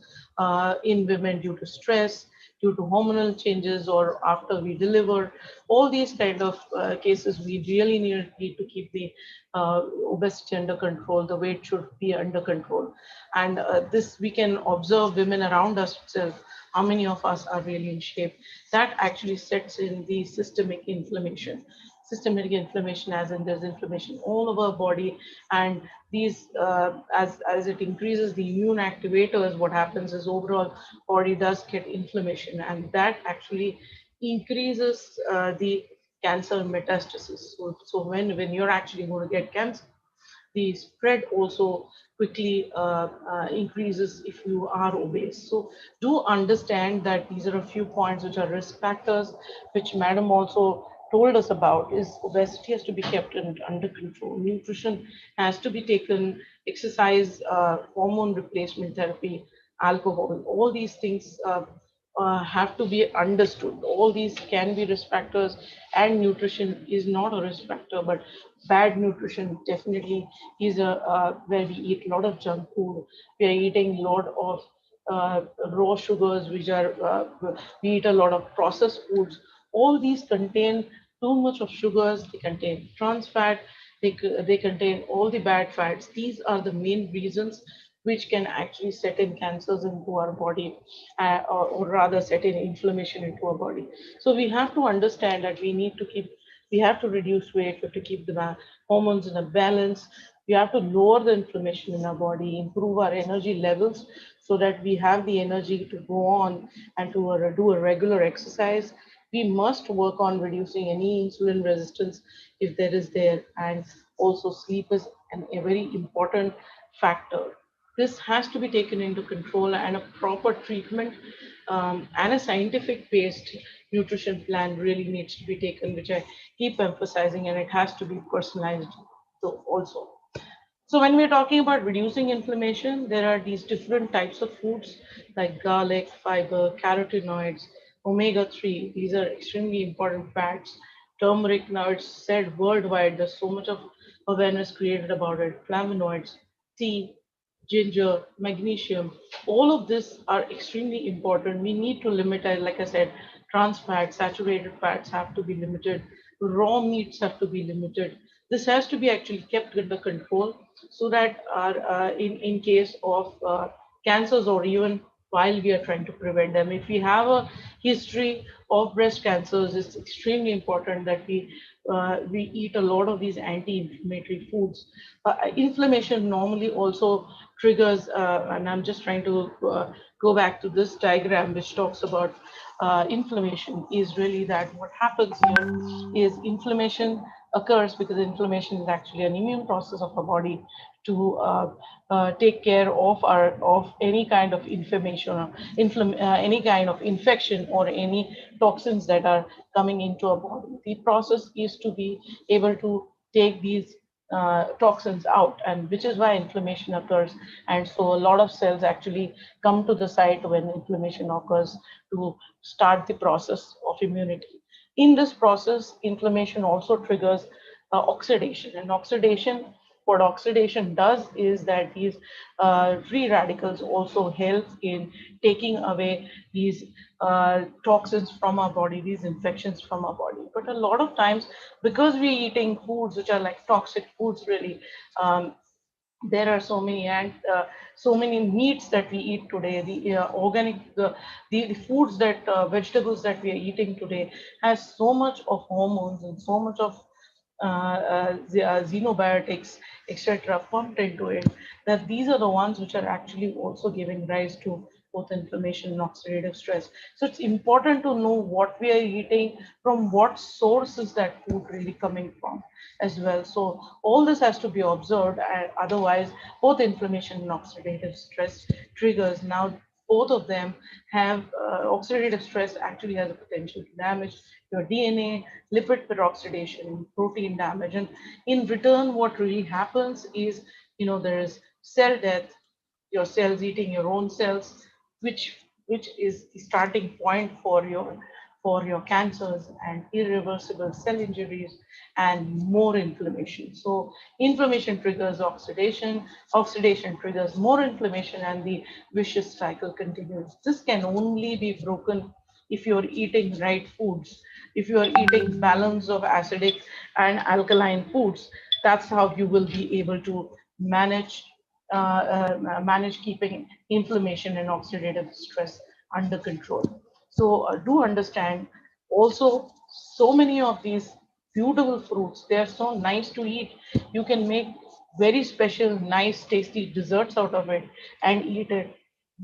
in women due to stress, due to hormonal changes, or after we deliver, all these kind of cases, we really need to keep the obesity under control. The weight should be under control. And this we can observe women around us itself, how many of us are really in shape. That actually sets in the systemic inflammation. Systemic inflammation, as in there's inflammation all over our body, and these as it increases the immune activators, what happens is overall body does get inflammation, and that actually increases the cancer metastasis. So when you're actually going to get cancer, the spread also quickly increases if you are obese. So do understand that these are a few points which are risk factors, which Madam also told us about. Is obesity has to be kept under control. Nutrition has to be taken, exercise, hormone replacement therapy, alcohol, all these things have to be understood. All these can be risk factors, and nutrition is not a risk factor, but bad nutrition definitely is a where we eat a lot of junk food. We are eating a lot of raw sugars, which are we eat a lot of processed foods. All these contain too much of sugars. They contain trans fat. They contain all the bad fats. These are the main reasons which can actually set in cancers into our body, or rather set in inflammation into our body. So we have to understand that we have to reduce weight, we have to keep the hormones in a balance. We have to lower the inflammation in our body, improve our energy levels so that we have the energy to go on and to do a regular exercise. We must work on reducing any insulin resistance if there is there, and also sleep is a very important factor. This has to be taken into control, and a proper treatment and a scientific based nutrition plan really needs to be taken, which I keep emphasizing, and it has to be personalized. So also, so when we're talking about reducing inflammation, there are these different types of foods like garlic, fiber, carotenoids, omega-3. These are extremely important fats. Turmeric, now it's said worldwide, there's so much of awareness created about it. Flavonoids, tea, ginger, magnesium, all of this are extremely important. We need to limit it, like I said, trans fats, saturated fats have to be limited, raw meats have to be limited. This has to be actually kept under control so that in case of cancers, or even while we are trying to prevent them, if we have a history of breast cancers, it's extremely important that we eat a lot of these anti-inflammatory foods. Inflammation normally also triggers, and I'm just trying to go back to this diagram which talks about inflammation, is really that what happens here is inflammation occurs because inflammation is actually an immune process of our body to take care of our of any kind of inflammation, or any kind of infection, or any toxins that are coming into our body. The process is to be able to take these toxins out, and which is why inflammation occurs. And so a lot of cells actually come to the site when inflammation occurs to start the process of immunity. In this process, inflammation also triggers oxidation. And what oxidation does is that these free radicals also help in taking away these toxins from our body, these infections from our body. But a lot of times, because we're eating foods which are like toxic foods, really, there are so many meats that we eat today. The organic the foods that vegetables that we are eating today has so much of hormones and so much of xenobiotics, etc., pumped into it, that these are the ones which are actually also giving rise to both inflammation and oxidative stress. So it's important to know what we are eating, from what source is that food really coming from as well. So all this has to be observed, and otherwise both inflammation and oxidative stress triggers, now both of them have oxidative stress actually has a potential to damage your DNA, lipid peroxidation, protein damage. And in return, what really happens is, there is cell death, your cells eating your own cells, which is the starting point for your cancers and irreversible cell injuries and more inflammation. So inflammation triggers oxidation, oxidation triggers more inflammation, and the vicious cycle continues. This can only be broken if you're eating right foods, if you are eating balance of acidic and alkaline foods. That's how you will be able to manage manage keeping inflammation and oxidative stress under control. So do understand also, so many of these beautiful fruits, they are so nice to eat. You can make very special, nice, tasty desserts out of it and eat it.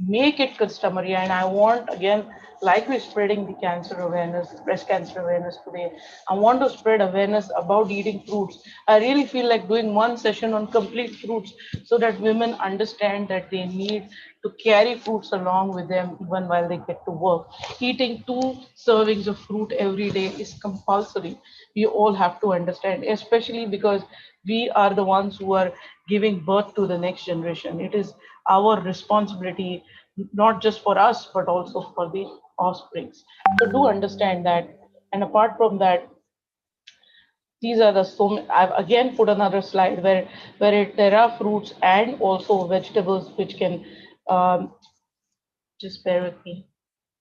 Make it customary. And I want, again, like we're spreading the cancer awareness, breast cancer awareness today, I want to spread awareness about eating fruits. I really feel like doing one session on complete fruits so that women understand that they need to carry fruits along with them even while they get to work. Eating 2 servings of fruit every day is compulsory. We all have to understand, especially because we are the ones who are giving birth to the next generation. It is our responsibility, not just for us, but also for the offsprings. So do understand that. And apart from that, these are the I've again put another slide where there are fruits and also vegetables which can, um, just bear with me.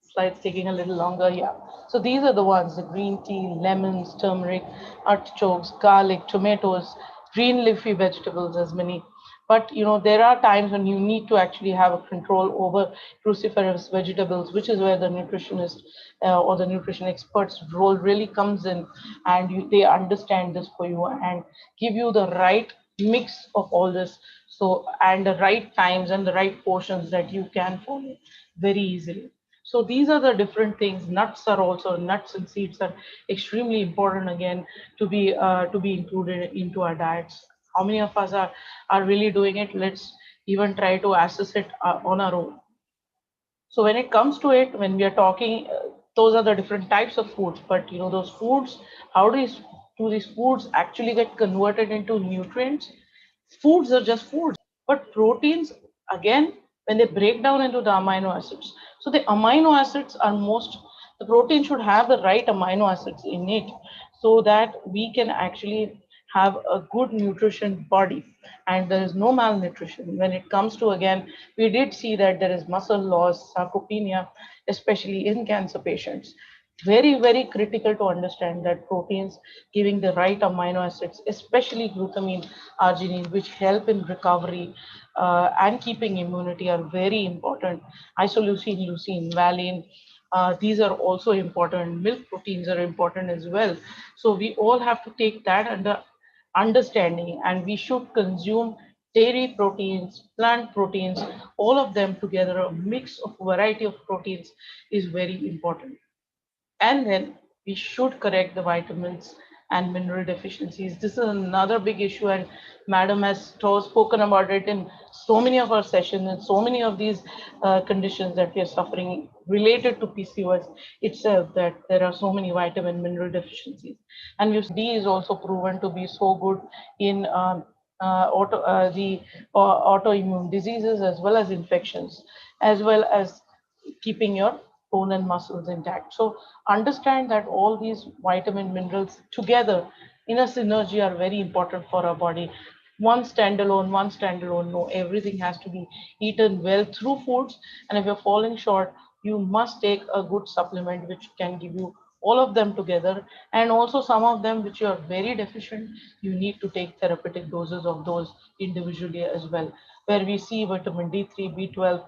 Slides taking a little longer. Yeah. So these are the ones: the green tea, lemons, turmeric, artichokes, garlic, tomatoes, green leafy vegetables, as many. But there are times when you need to actually have a control over cruciferous vegetables, which is where the nutritionist or the nutrition expert's role really comes in, and they understand this for you and give you the right mix of all this. So, and the right times and the right portions that you can follow very easily. So these are the different things. Nuts are also, nuts and seeds are extremely important, again, to be included into our diets. How many of us are really doing it? Let's even try to assess it on our own. So when it comes to it, when we are talking, those are the different types of foods. But those foods, how do these foods actually get converted into nutrients? Foods are just foods, but proteins, again, when they break down into the amino acids. So the amino acids are the protein should have the right amino acids in it so that we can actually have a good nutrition body and there is no malnutrition. When it comes to, again, we did see that there is muscle loss, sarcopenia, especially in cancer patients. Very, very critical to understand that proteins giving the right amino acids, especially glutamine, arginine, which help in recovery and keeping immunity, are very important. Isoleucine, leucine, valine, these are also important. Milk proteins are important as well. So we all have to take that under understanding, and we should consume dairy proteins, plant proteins, all of them together. A mix of variety of proteins is very important. And then we should correct the vitamins and mineral deficiencies. This is another big issue, and Madam has spoken about it in so many of our sessions and so many of these conditions that we are suffering related to PCOS itself, that there are so many vitamin mineral deficiencies. And D is also proven to be so good in autoimmune diseases as well as infections, as well as keeping your bone and muscles intact. So understand that all these vitamin minerals together in a synergy are very important for our body. One standalone, no. Everything has to be eaten well through foods. And if you're falling short, you must take a good supplement which can give you all of them together. And also some of them which you are very deficient, you need to take therapeutic doses of those individually as well. Where we see vitamin D3, B12,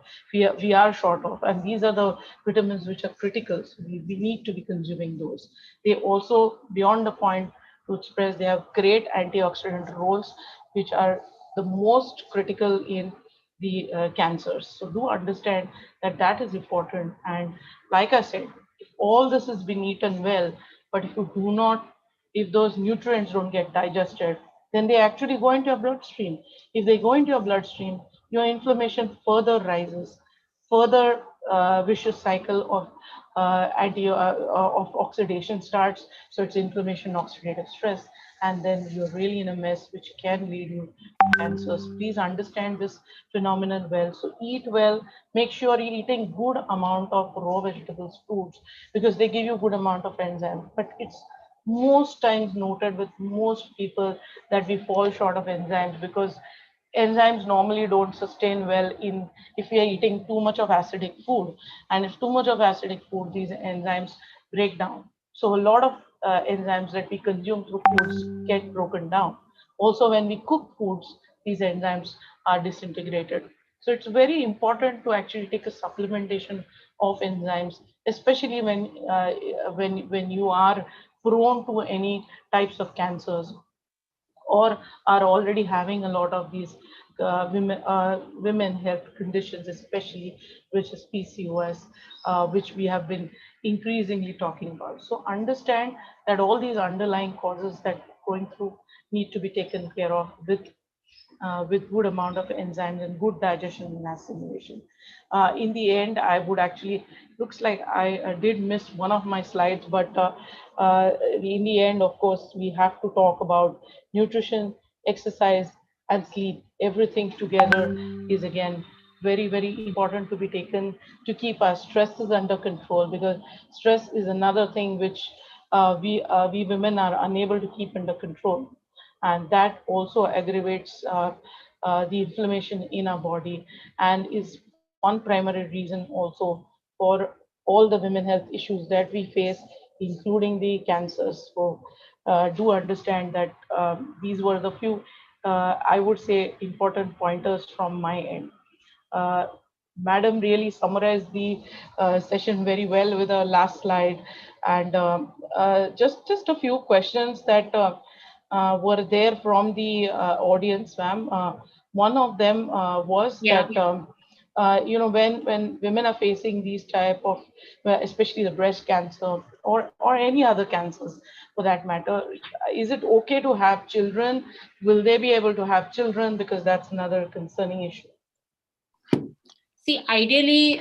we are short of. And these are the vitamins which are critical. So we need to be consuming those. They also, beyond the point to express, they have great antioxidant roles, which are the most critical in the cancers. So do understand that that is important. And like I said, if all this has been eaten well, but if those nutrients don't get digested, then they actually go into your bloodstream. If they go into your bloodstream, your inflammation further rises, further vicious cycle of oxidation starts. So it's inflammation, oxidative stress, and then you're really in a mess, which can lead you to cancers. Please understand this phenomenon well. So eat well. Make sure you're eating good amount of raw vegetables, fruits, because they give you good amount of enzymes. But it's most times noted with most people that we fall short of enzymes because enzymes normally don't sustain well in if we are eating too much of acidic food. And if too much of acidic food, these enzymes break down. So a lot of enzymes that we consume through foods get broken down. Also, when we cook foods, these enzymes are disintegrated. So it's very important to actually take a supplementation of enzymes, especially when you are prone to any types of cancers, or are already having a lot of these women health conditions, especially which is PCOS, which we have been increasingly talking about. So understand that all these underlying causes that going through need to be taken care of with good amount of enzymes and good digestion and assimilation. In the end, I would actually, looks like I did miss one of my slides, but in the end, of course, we have to talk about nutrition, exercise, and sleep. Everything together is again very, very important to be taken to keep our stresses under control, because stress is another thing which we women are unable to keep under control, and that also aggravates the inflammation in our body, and is one primary reason also for all the women health issues that we face, including the cancers. So do understand that these were the few, I would say, important pointers from my end. uh, Madam really summarized the session very well with her last slide, and just a few questions that were there from the audience, ma'am. One of them was Yeah. that when women are facing these type of, especially the breast cancer or any other cancers for that matter, is it okay to have children? Will they be able to have children? Because that's another concerning issue. See, ideally,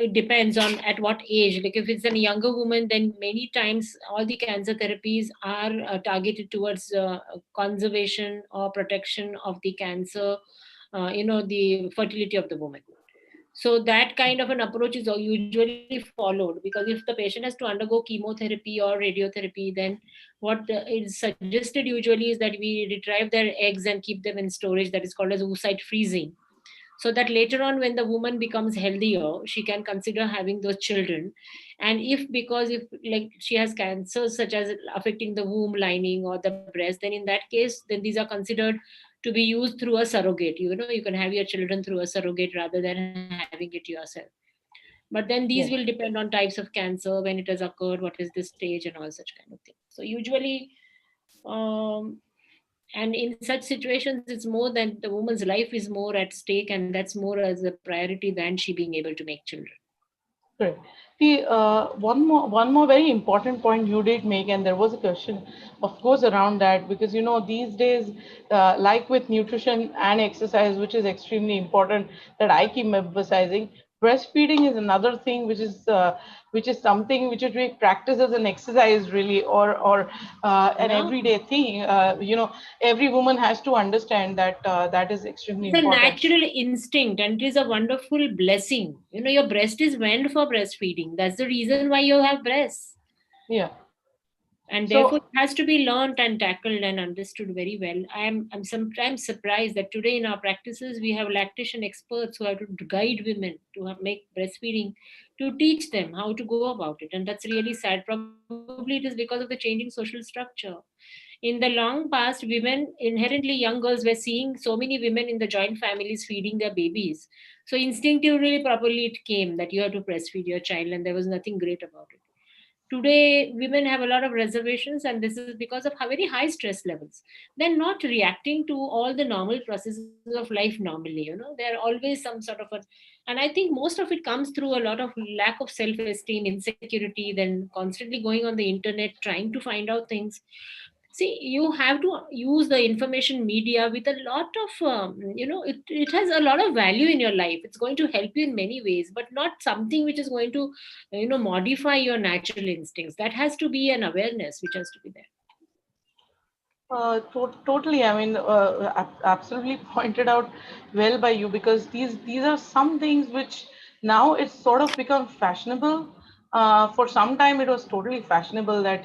it depends on at what age. Like if it's a younger woman, then many times all the cancer therapies are targeted towards conservation or protection of the cancer, the fertility of the woman. So that kind of an approach is usually followed, because if the patient has to undergo chemotherapy or radiotherapy, then what is suggested usually is that we retrieve their eggs and keep them in storage, that is called as oocyte freezing, so that later on when the woman becomes healthier she can consider having those children. And if, because if like she has cancers such as affecting the womb lining or the breast, then in that case then these are considered to be used through a surrogate. You can have your children through a surrogate rather than having it yourself. But then these will Yes. depend on types of cancer, when it has occurred, what is the stage, and all such kind of things. So usually, um, and in such situations it's more that the woman's life is more at stake, and that's more as a priority than she being able to make children. Correct. The one more very important point you did make, and there was a question, of course, around that, because these days, like with nutrition and exercise, which is extremely important, that I keep emphasizing, breastfeeding is another thing which is something which is we practice as an exercise, really, or an Yeah, everyday thing. Every woman has to understand that that is extremely it's a important. natural instinct and it is a wonderful blessing. Your breast is meant for breastfeeding. That's the reason why you have breasts. Yeah. And therefore So it has to be learned and tackled and understood very well. I'm sometimes surprised that today in our practices we have lactation experts who have to guide women to make breastfeeding, to teach them how to go about it, and that's really sad. Probably it is because of the changing social structure. In the long past, women, inherently young girls, were seeing so many women in the joint families feeding their babies. So instinctively, probably it came that you have to breastfeed your child, and there was nothing great about it. Today women have a lot of reservations, and this is because of very high stress levels. They're not reacting to all the normal processes of life normally. They're always some sort of a, and I think most of it comes through a lot of lack of self-esteem, insecurity, then constantly going on the internet trying to find out things. See, you have to use the information media with a lot of it has a lot of value in your life. It's going to help you in many ways, but not something which is going to modify your natural instincts. That has to be an awareness which has to be there. Totally. I mean, absolutely pointed out well by you, because these are some things which now it's sort of become fashionable. For some time, it was totally fashionable that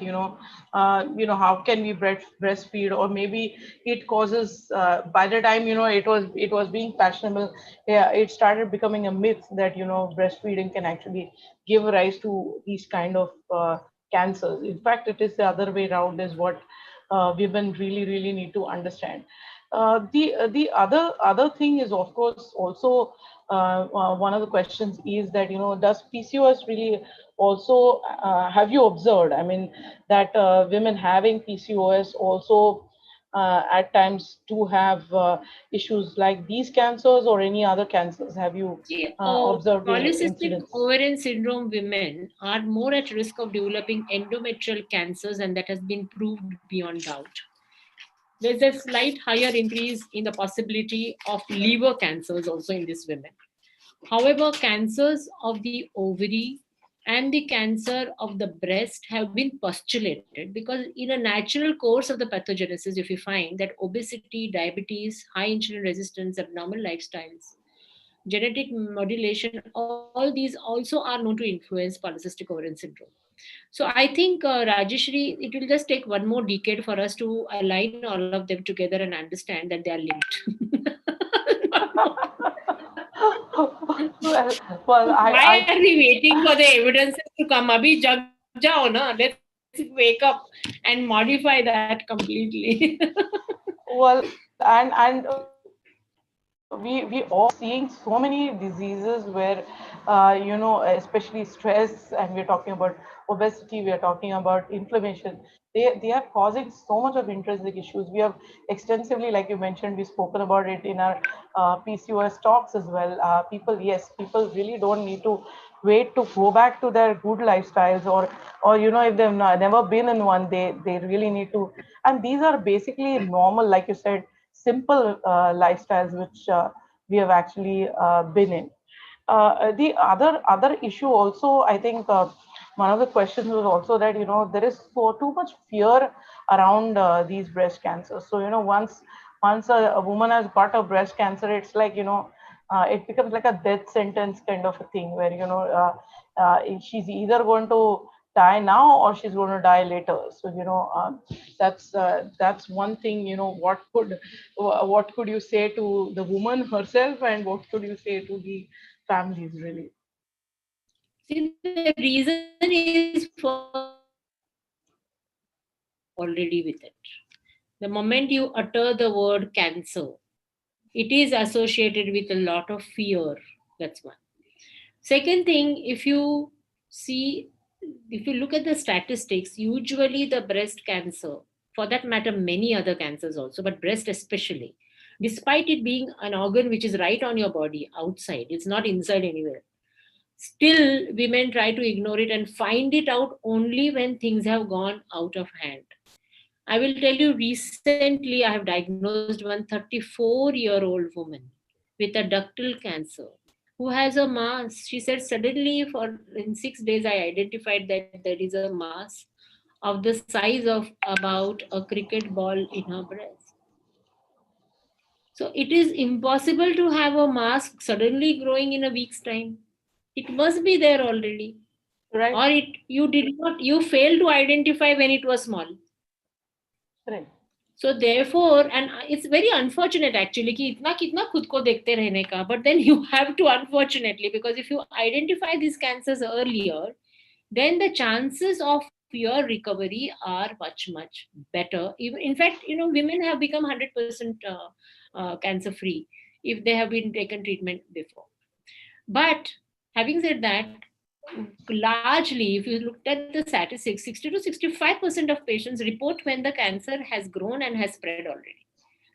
how can we breastfeed, or maybe it causes. By the time it was being fashionable, yeah, it started becoming a myth that breastfeeding can actually give rise to these kind of cancers. In fact, it is the other way around, is what women really, really need to understand. The other thing is, of course, also one of the questions is that, does PCOS really also, have you observed? I mean, that women having PCOS also at times do have issues like these cancers or any other cancers. Have you See, observed the polycystic incidents? ovarian syndrome women are more at risk of developing endometrial cancers, and that has been proved beyond doubt. There's a slight higher increase in the possibility of liver cancers also in these women. However, cancers of the ovary and the cancer of the breast have been postulated because, in a natural course of the pathogenesis, if you find that obesity, diabetes, high insulin resistance, abnormal lifestyles, genetic modulation, all these also are known to influence polycystic ovarian syndrome. So I think, Rajeshri, it will just take one more decade for us to align all of them together and understand that they are linked. well, well, Why I are we waiting for the evidences to come? Abhi jag jao na. Let's wake up and modify that completely. well, and we all seeing so many diseases where, especially stress, and we're talking about obesity, we are talking about inflammation. They are causing so much of intrinsic issues. We have extensively, like you mentioned, we've spoken about it in our PCOS talks as well. People really don't need to wait to go back to their good lifestyles, or if they've never been in one, they really need to. And these are basically normal, like you said, simple lifestyles which we have actually been in. The other issue also, I think, one of the questions was also that, there is so too much fear around these breast cancers. So, once a woman has got a breast cancer, it's like, it becomes like a death sentence kind of a thing, where, she's either going to die now or she's going to die later. So, that's one thing. What could you say to the woman herself, and what could you say to the families, really? See, the reason is for already with it. The moment you utter the word cancer, it is associated with a lot of fear. That's one. Second thing, see, if you look at the statistics, usually the breast cancer, for that matter, many other cancers also, but breast especially, despite it being an organ which is right on your body outside, it's not inside anywhere. Still, women try to ignore it and find it out only when things have gone out of hand. I will tell you, recently I have diagnosed one 34-year-old woman with a ductal cancer who has a mass. She said, suddenly, in 6 days, I identified that there is a mass of the size of about a cricket ball in her breast. So it is impossible to have a mass suddenly growing in a week's time. It must be there already. Right. Or you failed to identify when it was small. Right. So therefore, and it's very unfortunate actually कि इतना कितना खुद को देखते रहने का, but then you have to, unfortunately, because if you identify these cancers earlier, then the chances of your recovery are much better. Even, in fact, women have become 100% cancer free if they have been taken treatment before. But having said that, largely, if you looked at the statistics, 60 to 65% of patients report when the cancer has grown and has spread already.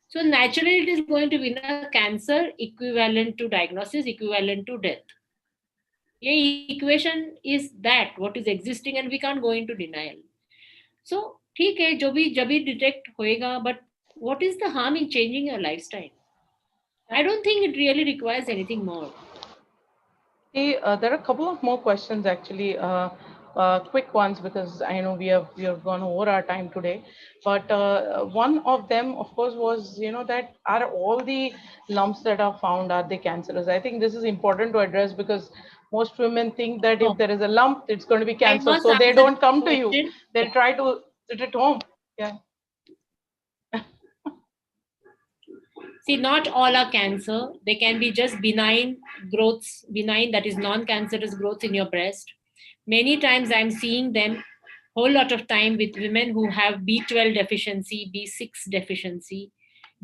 So naturally, it is going to be a cancer equivalent to diagnosis, equivalent to death. The equation is that what is existing, and we can't go into denial. So ठीक है, जो भी जब भी detect होएगा, but what is the harm in changing your lifestyle? I don't think it really requires anything more. Hey, there are a couple of more questions actually, quick ones, because I know we have gone over our time today. But one of them, of course, was, that are all the lumps that are found, are they cancerous? I think this is important to address, because most women think that if Oh, there is a lump, it's going to be I cancer, must so they answer don't this come to you. question. They'll try to sit at home. Yeah. See, not all are cancer. They can be just benign growths, benign, that is non-cancerous growths in your breast. Many times I'm seeing them whole lot of time with women who have B12 deficiency, B6 deficiency.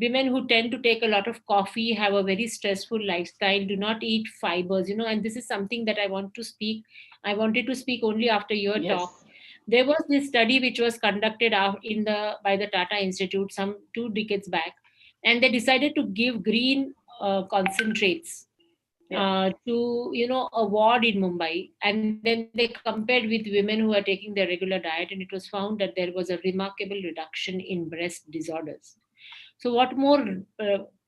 Women who tend to take a lot of coffee, have a very stressful lifestyle, do not eat fibers, and this is something that I wanted to speak only after your talk. Yes. There was this study which was conducted by the Tata Institute some 2 decades back, and they decided to give green concentrates Yeah. to a ward in Mumbai, and then they compared with women who are taking their regular diet, and it was found that there was a remarkable reduction in breast disorders. So what more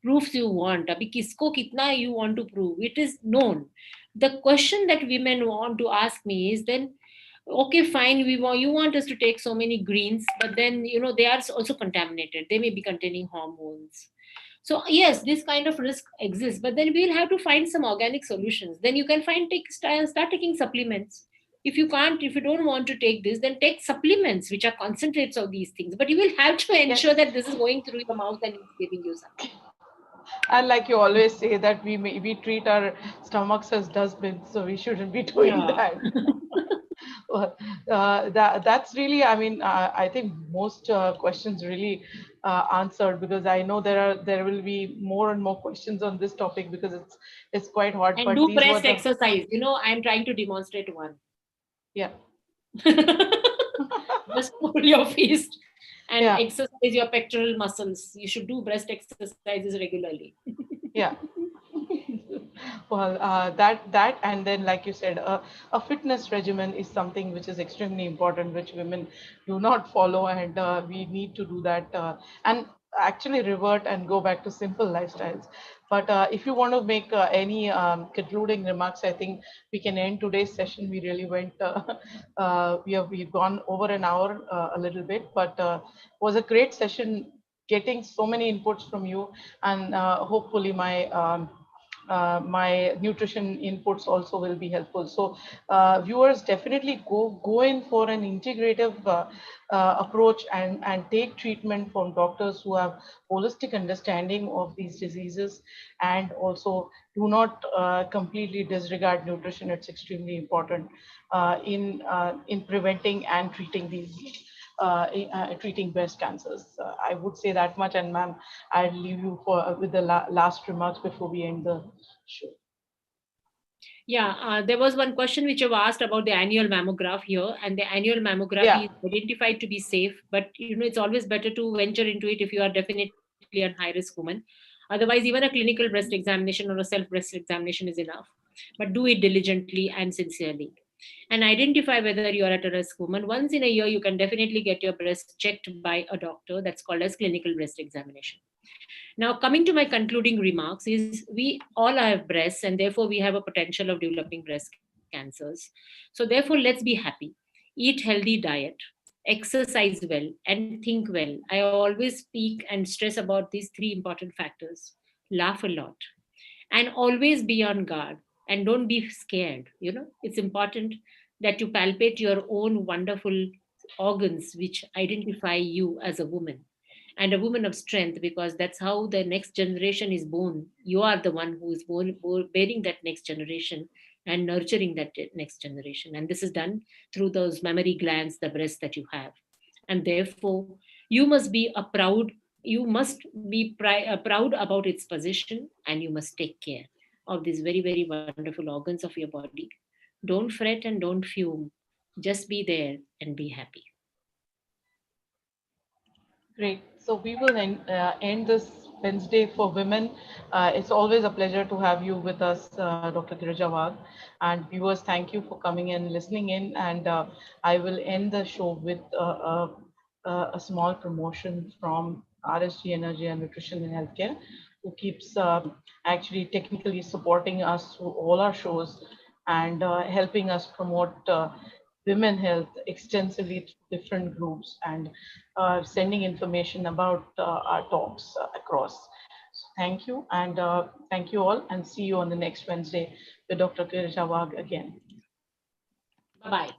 proofs you want? Abhi kisko kitna you want to prove? It is known. The question that women want to ask me is then, okay, fine, you want us to take so many greens, but then they are also contaminated. They may be containing hormones. So yes, this kind of risk exists, but then we'll have to find some organic solutions. Then you can start taking supplements. If you don't want to take this, then take supplements which are concentrates of these things. But you will have to ensure Yes. that this is going through your mouth and it's giving you something. And like you always say that we treat our stomachs as dustbins, so we shouldn't be doing Yeah. that. Well, that's really, I mean, I think most questions really answered, because I know there will be more and more questions on this topic because it's quite hot. And But do these were breast the, exercise. I'm trying to demonstrate one. yeah. Just hold your fist and Yeah. exercise your pectoral muscles. You should do breast exercises regularly. Yeah. Well, that and then, like you said, a fitness regimen is something which is extremely important, which women do not follow, and we need to do that, and actually revert and go back to simple lifestyles. But if you want to make any concluding remarks, I think we can end today's session. We really went, we've gone over an hour, a little bit, but was a great session, getting so many inputs from you, and hopefully my nutrition inputs also will be helpful. So viewers, definitely go in for an integrative approach, and take treatment from doctors who have holistic understanding of these diseases, and also do not completely disregard nutrition. It's extremely important in preventing and treating these treating breast cancers. I would say that much, and ma'am, I'll leave you with the last remarks before we end the show. Yeah, there was one question which you've asked about the annual mammograph here, and the annual Yeah. mammography is identified to be safe, but it's always better to venture into it if you are definitely a high risk woman. Otherwise, even a clinical breast examination or a self breast examination is enough. But do it diligently and sincerely, and identify whether you are at a risk woman. Once in a year, you can definitely get your breast checked by a doctor. That's called as clinical breast examination. Now, coming to my concluding remarks, is we all have breasts, and therefore we have a potential of developing breast cancers. So, therefore, let's be happy, eat healthy diet, exercise well, and think well. I always speak and stress about these three important factors. Laugh a lot, and always be on guard, and don't be scared. It's important that you palpate your own wonderful organs which identify you as a woman, and a woman of strength, because that's how the next generation is born. You are the one who is bearing that next generation and nurturing that next generation, and this is done through those mammary glands, the breasts that you have. And therefore you must be a proud you must be proud about its position, and you must take care of these very, very wonderful organs of your body. Don't fret and don't fume, just be there and be happy. Great. So we will end this Wednesday for women. It's always a pleasure to have you with us, Dr. Girija Wagh. And viewers, thank you for coming and listening in. And I will end the show with a small promotion from RSG Energy and Nutrition and Healthcare, who keeps actually technically supporting us through all our shows, and helping us promote women health extensively to different groups, and sending information about our talks across. So thank you, and thank you all, and see you on the next Wednesday with Dr. Girija Wagh again. Bye bye.